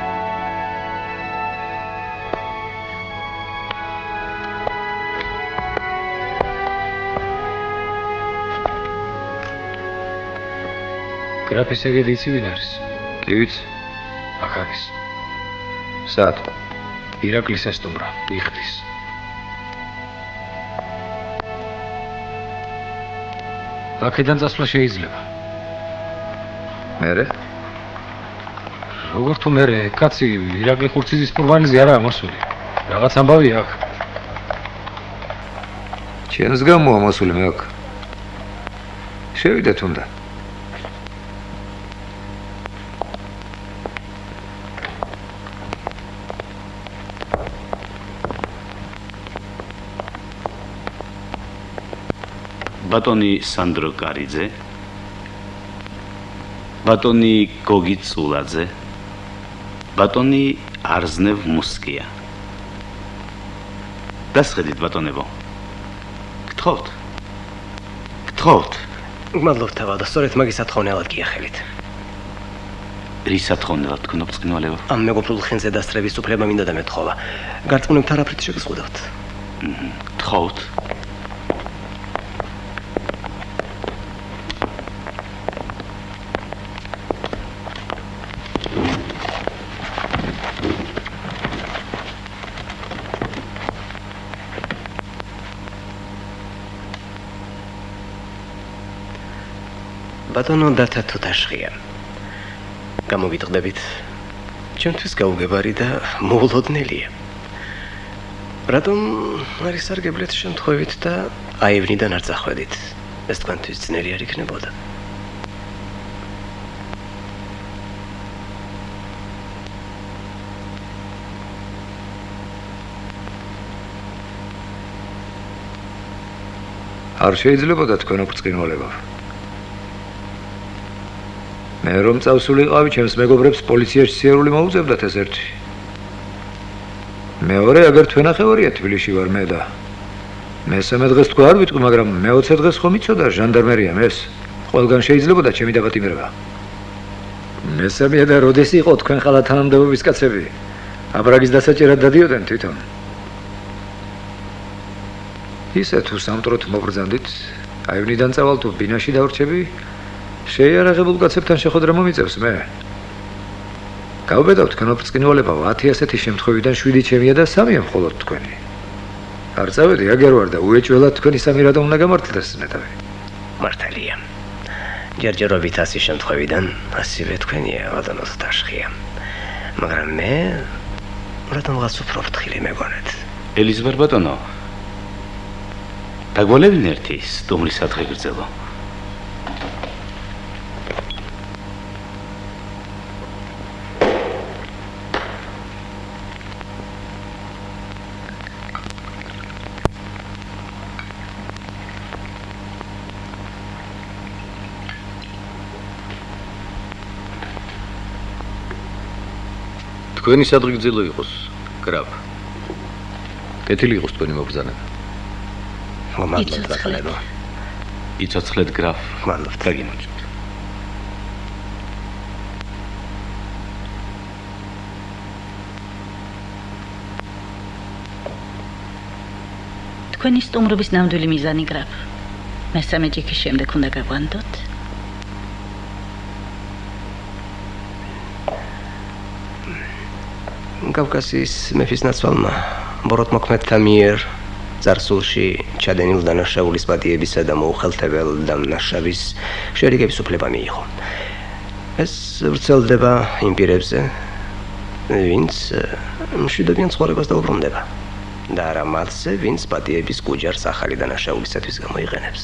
გრაფის ეგედი იცი ვინ არის? კი ვიცი. აქ არის. სად? ირაკლის ესტუმრა, იხდის. აქედან წასვლა შეიძლება. მერე? როგორ თუ მერე, კაცი ირაკლი ხურციზის პურვანიზე არაა მოსული. რაღაც ამბავია აქ. ჩემს გამოა მოსული მე აქ. შევიდეთ უნდა. ბატონი სანდრო კარიძე, ბატონი გოგი წულაძე, ბატონი არზნევ მუსკია. დასხედით ბატონებო. გთხოვთ? გთხოვთ? მადლობთ თავად, სწორედ მაგის ათხოვნელად გიახელით. რისად ხონდათ თქვენ ბრწყინვალება? ამ მეგობრულ ხენზე დასწრების უფლება მინდა და მეთხოვა. გარწმუნებთ არაფრით შეგზღუდავთ. თხოვთ. ბატონო დათა თუთაშხია. გამოვიტყდებით. ჩემთვის გაუგებარი და მოულოდნელია. რატომ არის სარგებლეთ შემთხვევით და აივნიდან არ წახვედით? ეს თქვენთვის ძნელი არ იქნებოდა. არ შეიძლებოდა თქვენო ბრწყინვალება. მე რომ წავსულიყავი, ჩემს მეგობრებს პოლიციაში სიარული მოუწევდათ ეს ერთი. მეორე აგერ თქვენ ახევარია თბილისში ვარ მე და მესამე დღეს თქვა არ ვიტყვი, მაგრამ მე-20 დღეს ხომ იცოდა ჟანდარმერიამ ეს. ყველგან შეიძლებოდა ჩემი დაპატიმრება. მესამეა და როდეს იყო თქვენ ხალხ თანამდებობის კაცები? აბრაგის დასაჭერად დადიოდნენ თვითონ. ისე თუ სამტროთ მობრძანდით, აივნიდან წავალ თუ ბინაში დავრჩები, შეიარაღებულ კაცებთან შეხვედრა მომიწევს მე. გავბედავ თქვენო ბრწყინვალება 10 ასეთი შემთხვევიდან 7 ჩემია და 3 მხოლოდ თქვენი. არ წავედი აგერ ვარ და უეჭველად თქვენი სამი რატომ უნდა გამართლდეს ნეტავი. მართალია. ჯერჯერობით 100 შემთხვევიდან 100-ვე თქვენია, ბატონო თუთაშხია. მაგრამ მე რატომღაც უფრო ფრთხილი მეგონეთ. ელიზაბარ ბატონო. დაგვალებინ ერთი სტუმრის სათხე გრძელო. თქვენი სადღიგრძელო იყოს, გრაფ. კეთილი იყოს თქვენი მობრძანება. მომართლეთ ბატონო. იცოცხლეთ გრაფ. მადლობთ. გაგიმოჭოთ. თქვენი სტუმრობის ნამდვილი მიზანი გრაფ. მესამე ჯიქის შემდეგ უნდა გაგვანდოთ. კავკასიის მეფის ნაცვალმა ბოროტმოქმედთა მიერ წარსულში ჩადენილ დანაშაულის პატიებისა და მოუხელთებელ დამნაშავის შერიგების უფლება მიიღო. ეს ვრცელდება იმ პირებზე, ვინც მშვიდობიან ცხოვრებას დაუბრუნდება და არა მათზე, ვინც პატიების კუჯარს ახალი დანაშაულისათვის გამოიყენებს.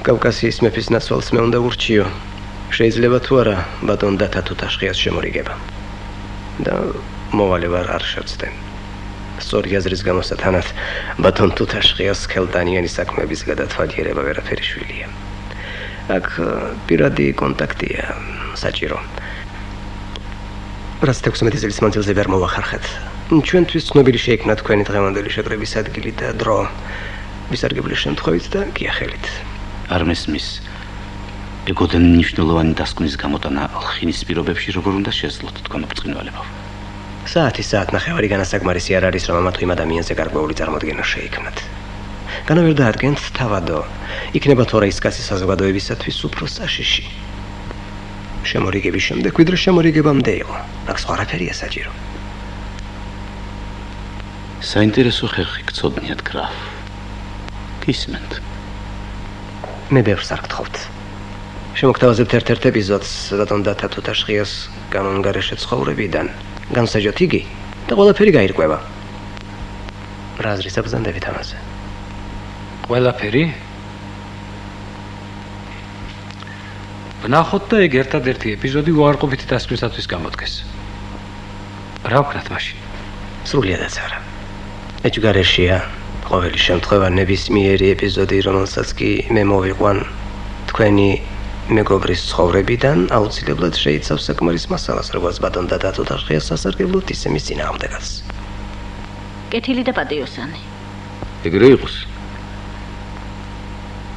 კავკასიის მეფის ნაცვალს მე უნდა ურჩიო. შეიძლება თუ არა ბატონ დათა თუთაშხიას შემორიგება და მოვალე ვარ არ შევწდენ. სწორი აზრის გამოსათანად ბატონ თუთაშხიას ხელტანიანი საქმეების გადათვალიერება ვერაფერი შვილია. აქ პირადი კონტაქტია საჭირო. რაც 16 წლის მანძილზე ვერ მოვახერხეთ. ჩვენთვის ცნობილი შეიქმნა თქვენი დღევანდელი შეკრების ადგილი და დრო. ვისარგებლის შემთხვევით და გიახელით. არ მესმის. ეგოდენ მნიშვნელოვანი დასკვნის გამოტანა ხინის პირობებში როგორ უნდა შეძლოთ თქვენ ბრწყინვალება. საათი-საათნახევარი განასაკმარისი არ არის, რომ ამა თუ იმ ადამიანზე გარკვეული წარმოდგენა შეიქმნათ. განა ვერ დაადგენთ თავადო, იქნება თორე ის კაცი საზოგადოებისათვის უფრო საშიში. შემორიგების შემდეგ ვიდრე შემორიგებამდე იყო, აქ სხვა არაფერია საჭირო. საინტერესო ხერხი გწოდნიათ გრაფ. გისმენთ. მე ბევრს არ გთხოვთ. შემოგთავაზებთ ერთ-ერთ ეპიზოდს ბატონ დათა თუთაშხიას განონგარეშე ცხოვრებიდან. განსაჯოთ იგი და ყველაფერი გაირკვევა. რა აზრის აბრძანდებით ამაზე? ყველაფერი? ვნახოთ და ეგ ერთადერთი ეპიზოდი უარყოფითი დასკვნისათვის გამოდგეს. რა ვქნათ მაშინ? სრულიადაც არა. ეჭვგარეშეა ყოველი შემთხვევა ნებისმიერი ეპიზოდი, რომელსაც კი მე მოვიყვან თქვენი მეგობრის ცხოვრებიდან აუცილებლად შეიცავს საკმარის მასალას, როგორც ბატონ დათა თუთაშხიას სასარგებლოდ, ისე მის წინააღმდეგაც. კეთილი და პატიოსანი. ეგრე იყოს.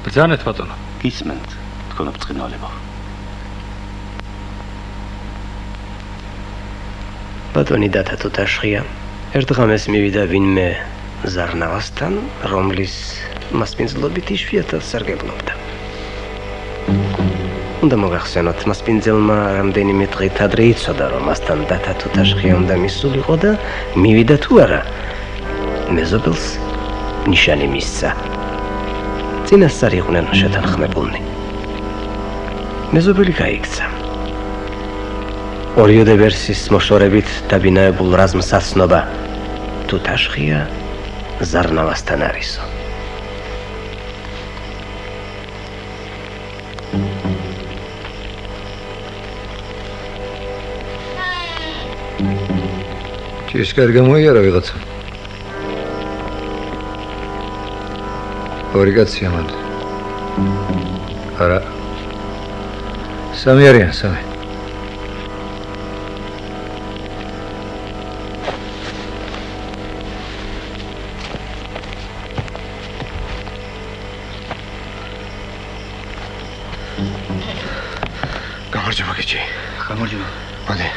ბრძანეთ ბატონო. გისმენთ თქვენ ბრწყინვალება. ბატონი დათა თუთაშხია ერთღამეს მივიდა ვინმე ზარნავასთან, რომლის მასპინძლობით იშვიათად სარგებლობდა. უნდა მოგახსენოთ, მასპინძელმა რამდენიმე დღით ადრე იცოდა, რომ მასთან დათა თუთაშხია უნდა მისულიყო და მივიდა თუ არა. მეზობელს ნიშანი მისცა. წინასწარ იყვნენ შეთანხმებულნი. მეზობელი გაიქცა. ორიოდე ვერსის მოშორებით დაბინაებულ რაზმს აცნობა თუთაშხია ზარნავასთან არისო. ჭიშკარ გამოიარა ვიღაცა. ორი კაცია მანდ. არა. სამი არიან, სამი. გამარჯობა გიჩი. გამარჯობა. მალე.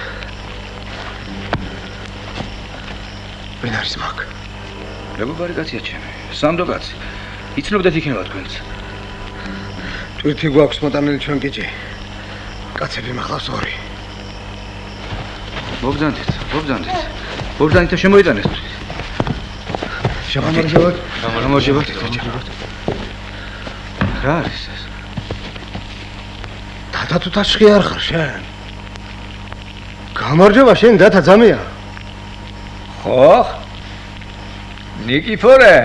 ვინ არის მაგ? მეგობარი კაცია ჩემი. სანდო კაცი. იცნობდეთ იქნება თქვენც. თვითი გვაქვს მოტანილი ჩვენ გიჩი. კაცები მახლავს ორი. მოგზანდეთ. მოგზანდეთ და შემოიტანეთ. გამარჯობა. გამარჯობა. რა არის ეს? დათა თუთაშხია არ ხარ შენ? გამარჯობა შენ დათა ძამია. ხო? ნიკიფორე.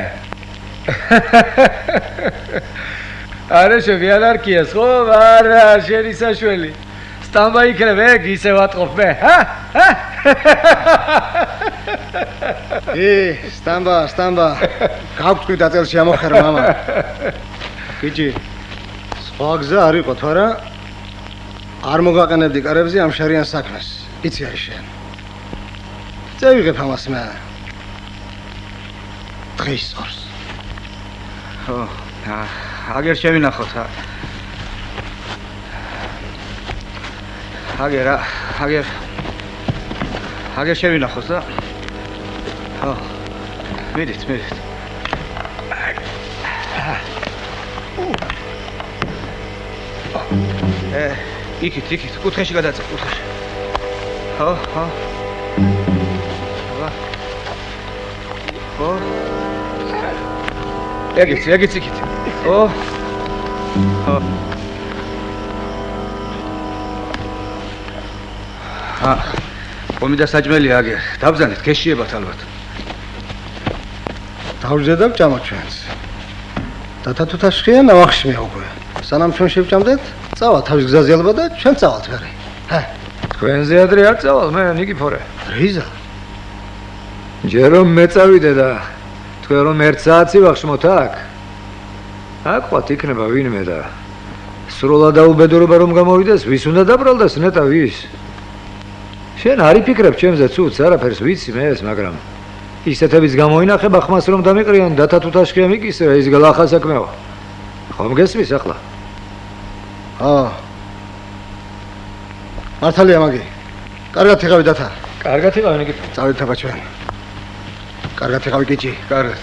არა შევიან არქიას ხო? არა, შენი საშველი. სტამბა იქნებ ეგ ისე ვატყობ მე, ჰა? სტამბა. გავკვდი დაწელში ამოხარ მამა. გიჩი. სხვა გზა არ იყო თუ არა? არ მოგაყენებდი კარებზე ამ შარიან საქმეს. იცი არის შენ. წევიღებ ამას მე. დღის ორს. ხო, აგერ შევინახოთ. აგერ შევინახოთ და ხო. მიდით. იქით, კუთხეში გადაწე, კუთხეში. ხო. ხო. ეგეც იქით. ხო. ყომი და საჭმელი აგერ. დაბზანეთ, ქეშიებათ ალბათ. დავждე და ვჭამო ჩვენს. დათა თუთაშხია ნავახში მეუღვე. სანამ ჩვენ შევჭამდეთ, წავა თავის გზაზე ალბათ და ჩვენ წავალთ გარე. თქვენზე ადრე არ წავალ მე ნიკიფორე. რიზა? ჯერ რომ მე წავიდე და თქვენ რომ ერთ საათი ვახშმოთ აქ. აკვათ იქნება ვინმე და სრულად აუბედურება რომ გამოვიდეს, ვის უნდა დაბრალდეს ნეტა ვის? შენ არ იფიქრებ ჩემზე ცუც, არაფერს ვიცი მე ეს, მაგრამ ისეთების გამოინახება ხმას რომ დამიყრიან დათა თუთაშხია მიკისრა, ის გლახა საქმეო. ხომ გესმის ახლა? მართალია მაგი. კარგად იღავი დათა. კარგად იყავი ნიკიფორე. წავედით აბა ჩვენ. კარგად იღავი გიჩი. კარგად.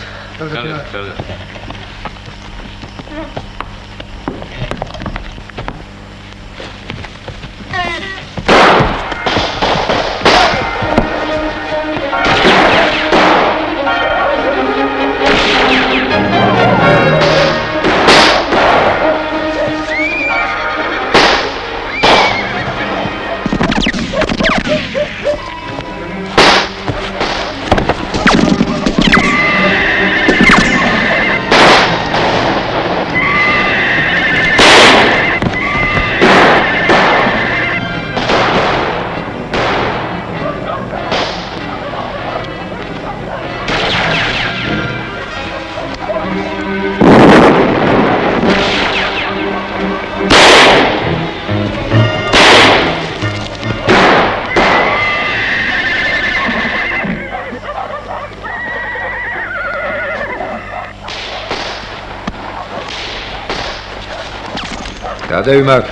გადავი მაგ.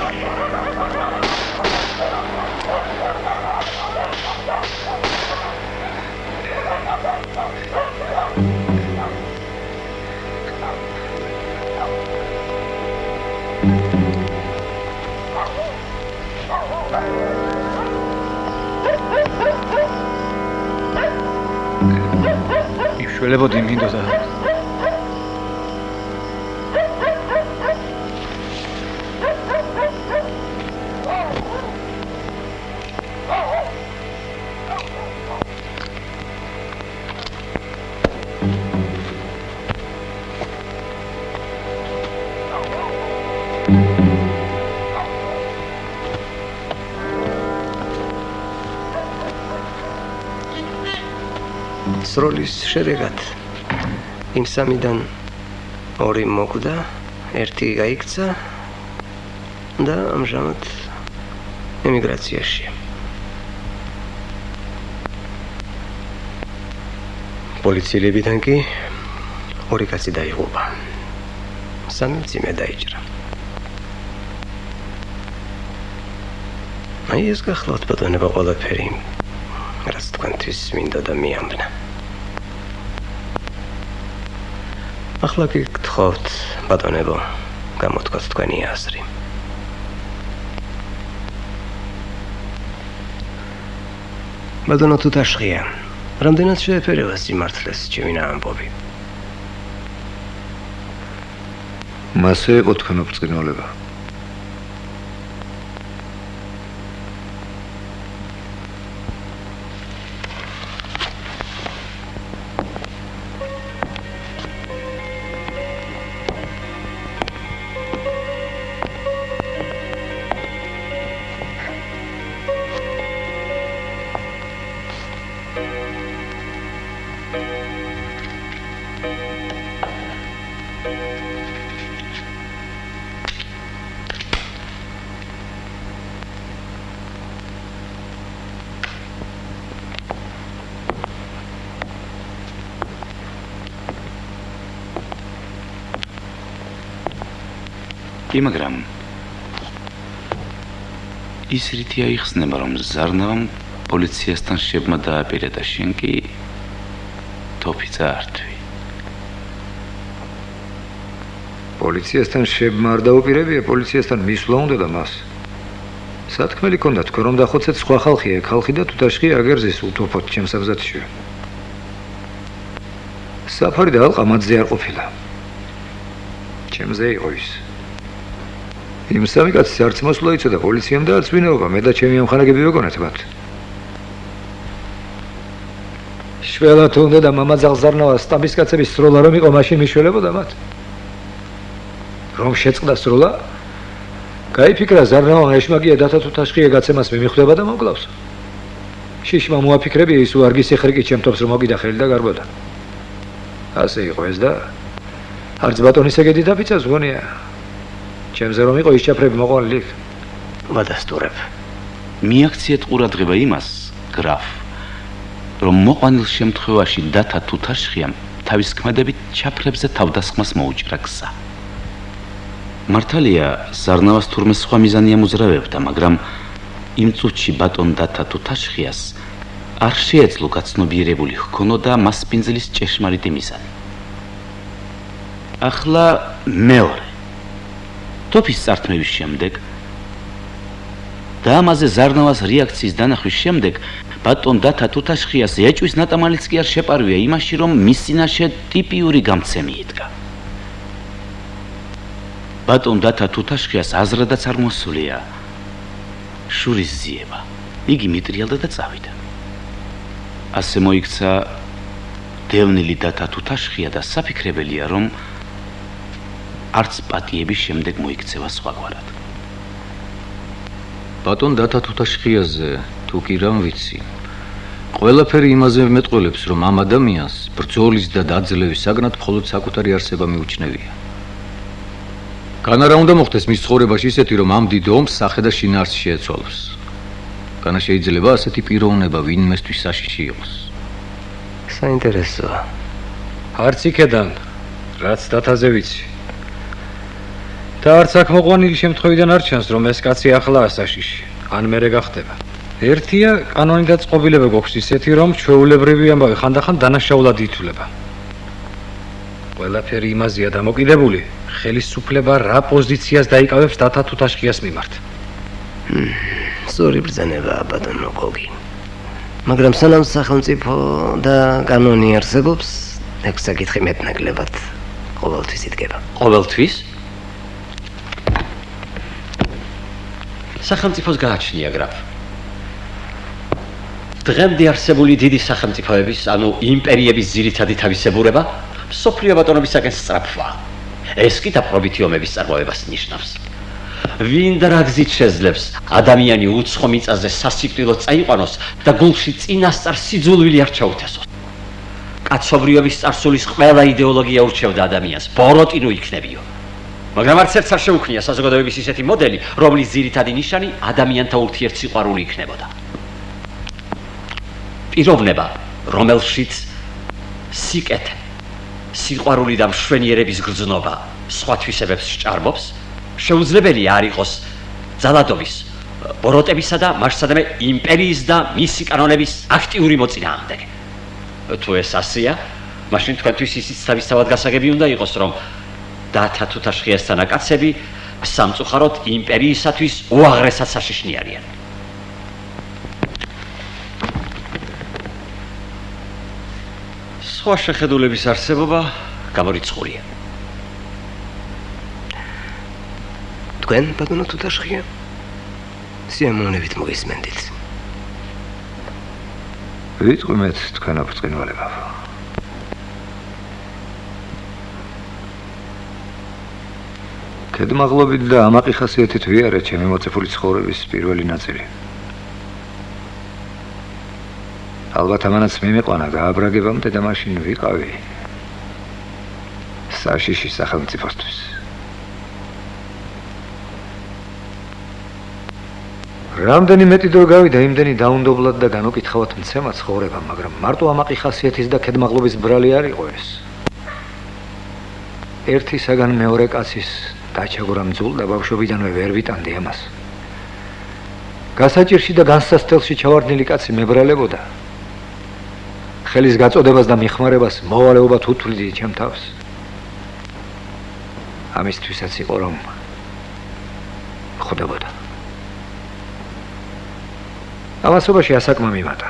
შველებოდი მინდოდა. სროლის შედეგად იმ სამიდან 2 მოკვდა, 1 გაიქცა და ამჟამად ემიგრაციაში. პოლიციელებიდან კი 2 კაცი დაიღუპა. 3 მძიმე დაიჭრა. აი ეს გახლავთ ბატონებო ყველაფერი, რაც თქვენთვის მინდა და მიამბნა. ახლა კი გთხოვთ, ბატონებო, გამოთქვათ თქვენი აზრი. ბატონო თუთაშხია, რამდენად შეეფერება სიმართლეს ჩემი ამბობი? მასე იყო თქვენო ბრწყინვალება. მაგრამ ის რითი აიხსნება, რომ ზარნავამ პოლიციასთან შებმა დააპირა და შენ კი თოფი წაართვი. პოლიციასთან შებმა არ დაუპირებია, პოლიციასთან მისვლა უნდა და მას. სათქმელი ქონდა თქვენ რომ დახოცეთ სხვა ხალხია, ხალხი და თუთაშხია აგერზეს უთოფოთ ჩემს აბზათში. საფარი და ალყა მათზე არ ყოფილა. ჩემზე იყო ის. იმ სამი კაცის არც მოსვლა იცოდა პოლიციამ და არც ვინაობა, მე და ჩემი ამხანაგები ვეგონეთ მათ. შველად უნდა და მამა ზარნავა სტამბის კაცების სროლა რომ იყო, მაშინ მიშველებოდა მათ. რომ შეწყდა სროლა? გაიფიქრა ზარნავამ ეშმაკია დათა თუთაშხია გაცემას მიმხვდება და მოკლავს. შიშმა მოაფიქრებია ის უარგის ეხრიკი ჩემთობს რომ მოგიდა ხელი და გარბოდა. ასე იყო ეს და არც ბატონის ეგედი დაფიცას გონია. ჩემზე რომ იყო ის ჩაფრები მოყოლილი. ვადასტურებ. მიაქციეთ ყურადღება იმას, გრაფ, რომ მოყვანილ შემთხვევაში დათა თუთაშხიამ თავის ქმედებით ჩაფრებზე თავდასხმას მოუჭრა გზა. მართალია, ზარნავას თურმე სხვა მიზანი ამოძრავებდა, მაგრამ იმ წუთში ბატონ დათა თუთაშხიას არ შეეძლო გაცნობიერებული ჰქონოდა მასპინძლის ჭეშმარიტი მიზანი. ახლა მეორე თოფის წართმევის შემდეგ და ამაზე ზარნავას რეაქციის დანახვის შემდეგ ბატონ დათა თუთაშხიას ეჭვის ნატამალიც კი არ შეპარვია იმაში, რომ მის წინაშე ტიპიური გამცემი იდგა. ბატონ დათა თუთაშხიას აზრადაც არ მოსულია შურის ზიება. იგი მიტრიალდა და წავიდა. ასე მოიქცა დევნილი დათა თუთაშხია და საფიქრებელია, რომ არც პატიების შემდეგ მოიქცევა სხვაგვარად. ბატონ დათა თუთაშხიაზე თუ კი რამ ვიცი. ყველაფერი იმაზე მეტყველებს, რომ ამ ადამიანს ბრძოლის და დაძლევის საგნად მხოლოდ საკუთარი არსება მიუჩნევია. განა რა უნდა მოხდეს მის ცხოვრებაში ისეთი, რომ ამ დიდ ომს სახე და შინაარსი შეეცვალოს. განა შეიძლება ასეთი პიროვნება ვინმესთვის საშიში იყოს. საინტერესოა. არც იქედან, რაც დათაზე ვიცი. და არც აქ მოყვანილი შემთხვევიდან არ ჩანს, რომ ეს კაცი ახლაა საშიში, ან მერე გახდება. ერთია კანონი და წყობილება გვაქვს ისეთი, რომ ჩვეულებრივი ამბავი ხანდახან დანაშაულად ითვლება. ყველაფერი იმაზეა დამოკიდებული, ხელისუფლება რა პოზიციას დაიკავებს დათა თუთაშხიას მიმართ. სწორი ბრძანება, ბატონო გოგი. მაგრამ სანამ სახელმწიფო და კანონი არსებობს, ეგ საკითხი მეტნაკლებად ყოველთვის იდგება. ყოველთვის? სახელმწიფოს გააჩნია გრაფ. დღემდე არსებული დიდი სახელმწიფოების, ანუ იმპერიების ძირითადი თავისებურება მსოფლიო ბატონობისაკენ სწრაფვა. ეს კი დაპყრობითი ომების წარმოებას ნიშნავს. ვინ და რა გზით შეძლებს ადამიანი უცხო მიწაზე სასიკვდილოდ წაიყვანოს და გულში წინასწარ სიძულვილი არ ჩაუთესოს. კაცობრიობის წარსულის ყველა იდეოლოგია ურჩევდა ადამიანს, ბოროტინო იქნებიო. მაგრამ არც ერთს არ შეუქმნია საზოგადოების ისეთი მოდელი, რომლის ძირითადი ნიშანი ადამიანთა ურთიერთსიყვარული იქნებოდა. პიროვნება, რომელშიც სიკეთე, სიყვარული და მშვენიერების გრძნობა სხვა თვისებებს სჭარბობს, შეუძლებელია არ იყოს ძალადობის, ბოროტებისა და მასშტაბე იმპერიის და მისი კანონების აქტიური მოწინააღმდეგე. თუ ეს ასია, მაშინ თქვენთვის ისიც თავისთავად გასაგები უნდა იყოს, რომ დათა თუთაშხიასთან აკაცები სამწუხაროდ იმპერიისათვის უაღრესად საშიშნი არიან. სხვა შეხედულების არსებობა გამორიცხულია. თქვენ ბატონო თუთაშხია სიამოვნებით მოგისმენდით. ვიტყვი მეც თქვენ აფრწყინვალებავ. კედმაღლობით და ამაყი ხასიათით ვიარე ჩემი მოწეფული ცხოვრების პირველი ნაწილი. ალბათ ამანაც მიმეყვანა გააბრაგებამდე და მაშინ ვიყავი საშიში სახელმწიფოსთვის. რამდენი მეტი დრო გავიდა, იმდენი დაუნდობლად და განუკითხავად მცემა ცხოვრება, მაგრამ მარტო ამაყი ხასიათის და კედმაღლობის ბრალი არ იყო ეს. ერთი საგან მეორე კაცის დაჩაგვრა მძულ და ბავშვობიდანვე ვერ ვიტანდი ამას. გასაჭირში და განსასწელში ჩავარდნილი კაცი მებრალებოდა. ხელის გაწოდებას და მიხმარებას მოვალეობად უთვლიდი ჩემ თავს. ამისთვისაც იყო რომ ხვდებოდა. ამასობაში ასაკმა მიმატა.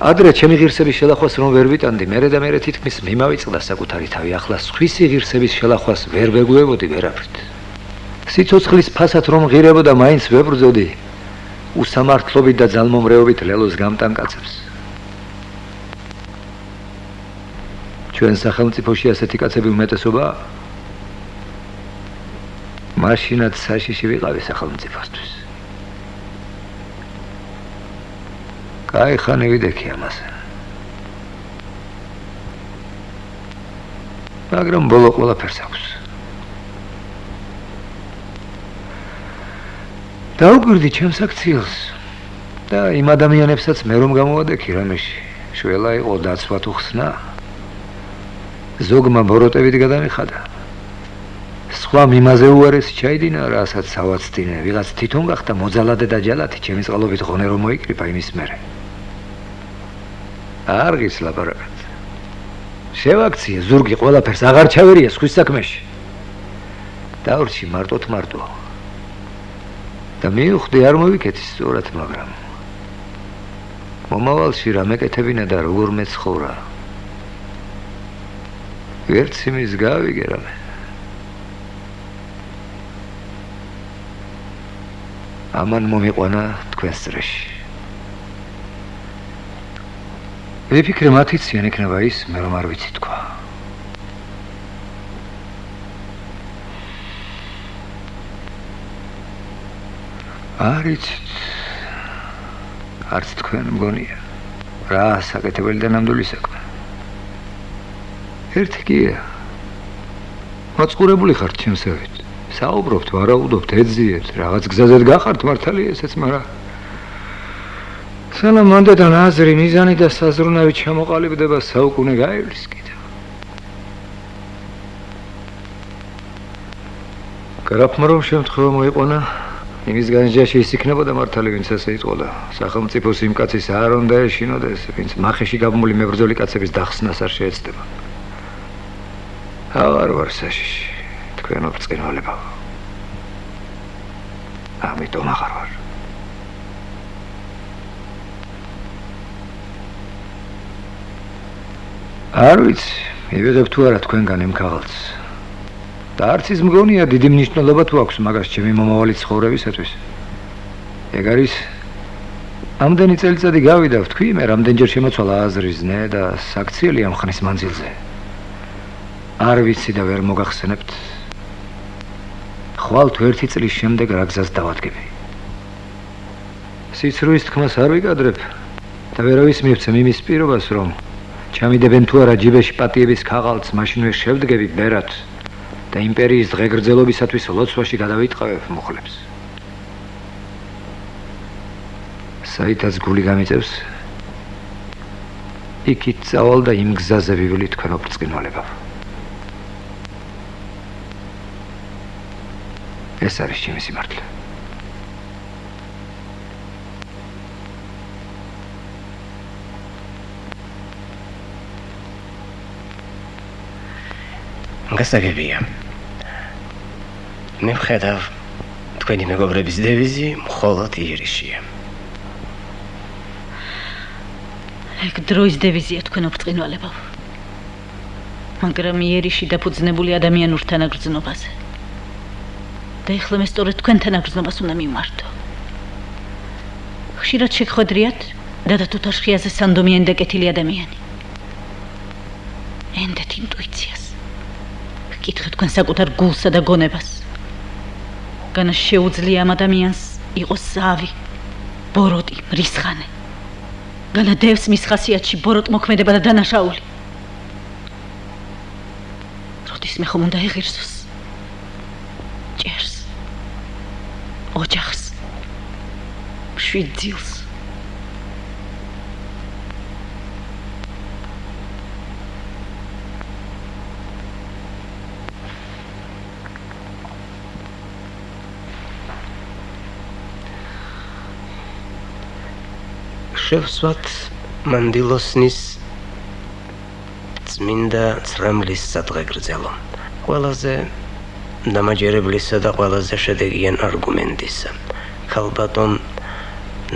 ადრე ჩემი ღირსების შელახვას რომ ვერ ვიტანდი, მერე და მერე თითქმის მიმავიწყდა საკუთარი თავი, ახლა სხვისი ღირსების შელახვას ვერ ვეგუებოდი ვერაფრით. სიცოცხლის ფასად რომ ღირებოდა, მაინც ვებრძოდი უსამართლობით და ძალმომრეობით ლელოს გამტანკაცებს. ჩვენ სახელმწიფოში ასეთი კაცები უმეტესობაა. მაშინაც საშიში ვიყავი სახელმწიფოსთვის. კაი ხანი ვიდექი ამაზე. მაგრამ ბოლო ყველაფერს აქვს. დაუკვირდი ჩემს აქციელს და იმ ადამიანებსაც მე რომ გამოვადექი რამეში, შველა იყო დაცვა თუ ხსნა. ზოგმა ბოროტებით გადამიხადა. სხვა მიმაზე უარესი ჩაიდინა, რასაც ავაცდინე, ვიღაც თვითონ გახდა მოძალადე და ჯალათი, ჩემი წყალობით ღონე რომ მოიკრიფა იმის მერე. არ გის ლაპარაკად. შევაქციე ზურგი ყველაფერს აღარ ჩავერია სხვის საქმეში. დავრჩი მარტოთ მარტო. და მივხვდი არ მოვიკეცი სწორად, მაგრამ მომავალში რა მეკეთებინა და როგორ მეცხოვრა. ვერც იმის გავიგე რამე. ამან მომიყვანა თქვენს წრეში. ვიფიქრე მათიც იან იქნება ის, მე რომ არ ვიცი თქვა. არიცით, არც თქვენ მგონია, რა საკეთებელი და ნამდვილი საქმე. ერთი კია, მოწყურებული ხართ ჩემსავით, საუბრობთ, ვარაუდობთ, ეძიებთ, რაღაც გზაზედ გახართ მართალი ესეც, მაგრამ სანამ აზრი, მიზანი და საზრუნავი ჩამოყალიბდება, საუკუნე გაივლის კიდევ. გრაფმა რომ შემთხვევა მოიყვანა, იმის განჯაში ის იქნებოდა მართალი, ვინც ასე იტყოდა. სახელმწიფოს იმ კაცის არ უნდა ეშინოდეს, ვინც მახეში გაბმული მებრძოლი კაცების დახსნას არ შეეცდება. აღარ ვარ საშიში, თქვენო ბრწყინვალებავ. ამიტომ აღარ ვარ. არ ვიცი, მივიღებ თუ არა თქვენგან იმ ქაღალდს. და არც ის მგონია დიდი მნიშვნელობა თუ აქვს მაგას ჩემი მომავალი ცხოვრებისათვის. ეგ არის ამდენი წელიწადი გავიდა, ვთქვი, მე რამდენჯერ შემოცვალა აზრი ზნე და საქციელი ამ ხნის მანძილზე. არ ვიცი და ვერ მოგახსენებთ. ხვალ თუ ერთი წლის შემდეგ რა გზას დავადგები. სიცრუის თქმას არ ვიკადრებ და ვერავის მივცემ იმის პირობას, რომ ჩამიდებენ თუ არა ჯიბეში პატიების ქაღალდს, მაშინვე შევდგები ბერად და იმპერიის დღეგრძელობისათვის ლოცვაში გადავიტყავებ მუხლებს. საითაც გული გამიწევს, იქით წავალ და იმ გზაზე ვივლი თქვენო ბრწყინვალებავ. ეს არის ჩემი სიმართლე. გასაგებია. მე ვხედავ თქვენი მეგობრების დევიზი მხოლოდ იერიშია. ეგ დროის დევიზია თქვენო ბრწყინვალებავ. მაგრამ იერიში დაფუძნებული ადამიანურ თანაგრძნობაზე. და ეხლა მე სწორედ თქვენთან აგრძნობას უნდა მივმართო. ხშირად შეგხვედრიათ დადა თუთაშხიაზე სანდომიანი და კეთილი ადამიანი. ენდეთ ინტუიციას. გკითხე თქვენ საკუთარ გულსა და გონებას. განა შეუძლია ამ ადამიანს იყოს ზავი, ბოროტი, მრისხანე. განა დევს მის ხასიათში ბოროტმოქმედება და დანაშაული. როდის მე ხომ უნდა ეღირსოს? ჭერს. ოჯახს. მშვიდ ძილს. შევსვათ მანდილოსნის წმინდა ცრემლის სადღეგრძელო. ყველაზე დამაჯერებლისა და ყველაზე შედეგიან არგუმენტისა. ქალბატონ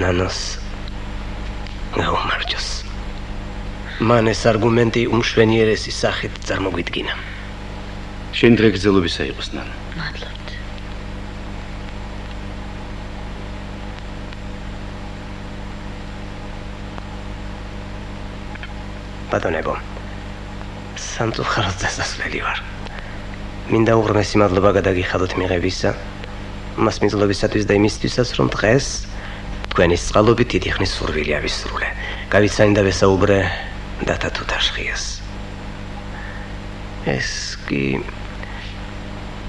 ნანოს გაუმარჯოს. მან ეს არგუმენტი უმშვენიერესი სახით წარმოგვიდგინა. შენ დღეგრძელობისა იყოს, ნანო. მადლობთ. ბატონებო, სამწუხაროდ დასასვლელი ვარ. მინდა უღრმესი მადლობა გადაგიხადოთ მიღებისა, მას მიზნობისათვის და იმისთვისაც, რომ დღეს თქვენის წყალობით დიდი ხნის სურვილი ავისრულე. გავიცანი და ვესაუბრე დათა თუთაშხიას. ეს კი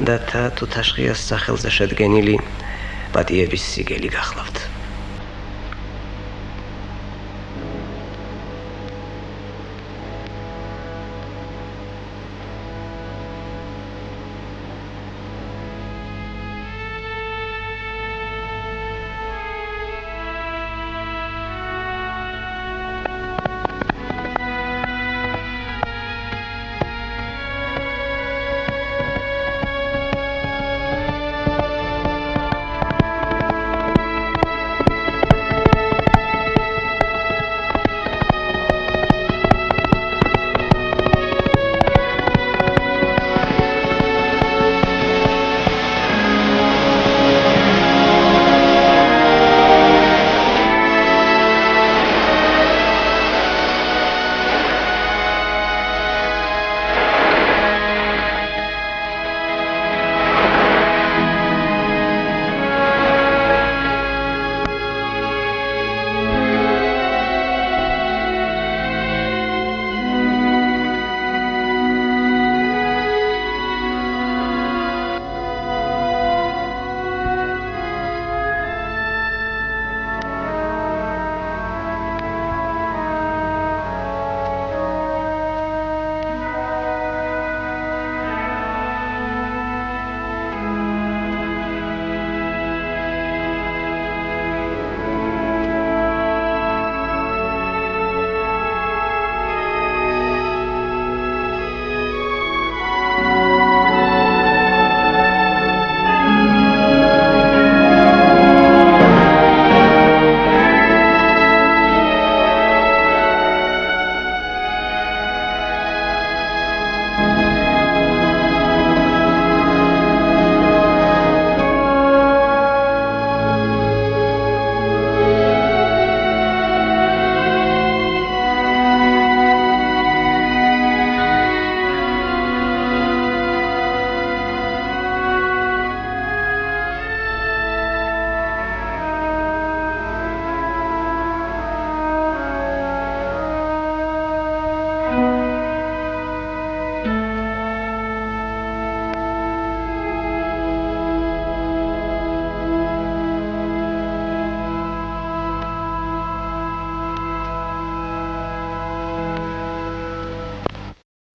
დათა თუთაშხიას სახელზე შედგენილი პატიების სიგელი გახლავთ.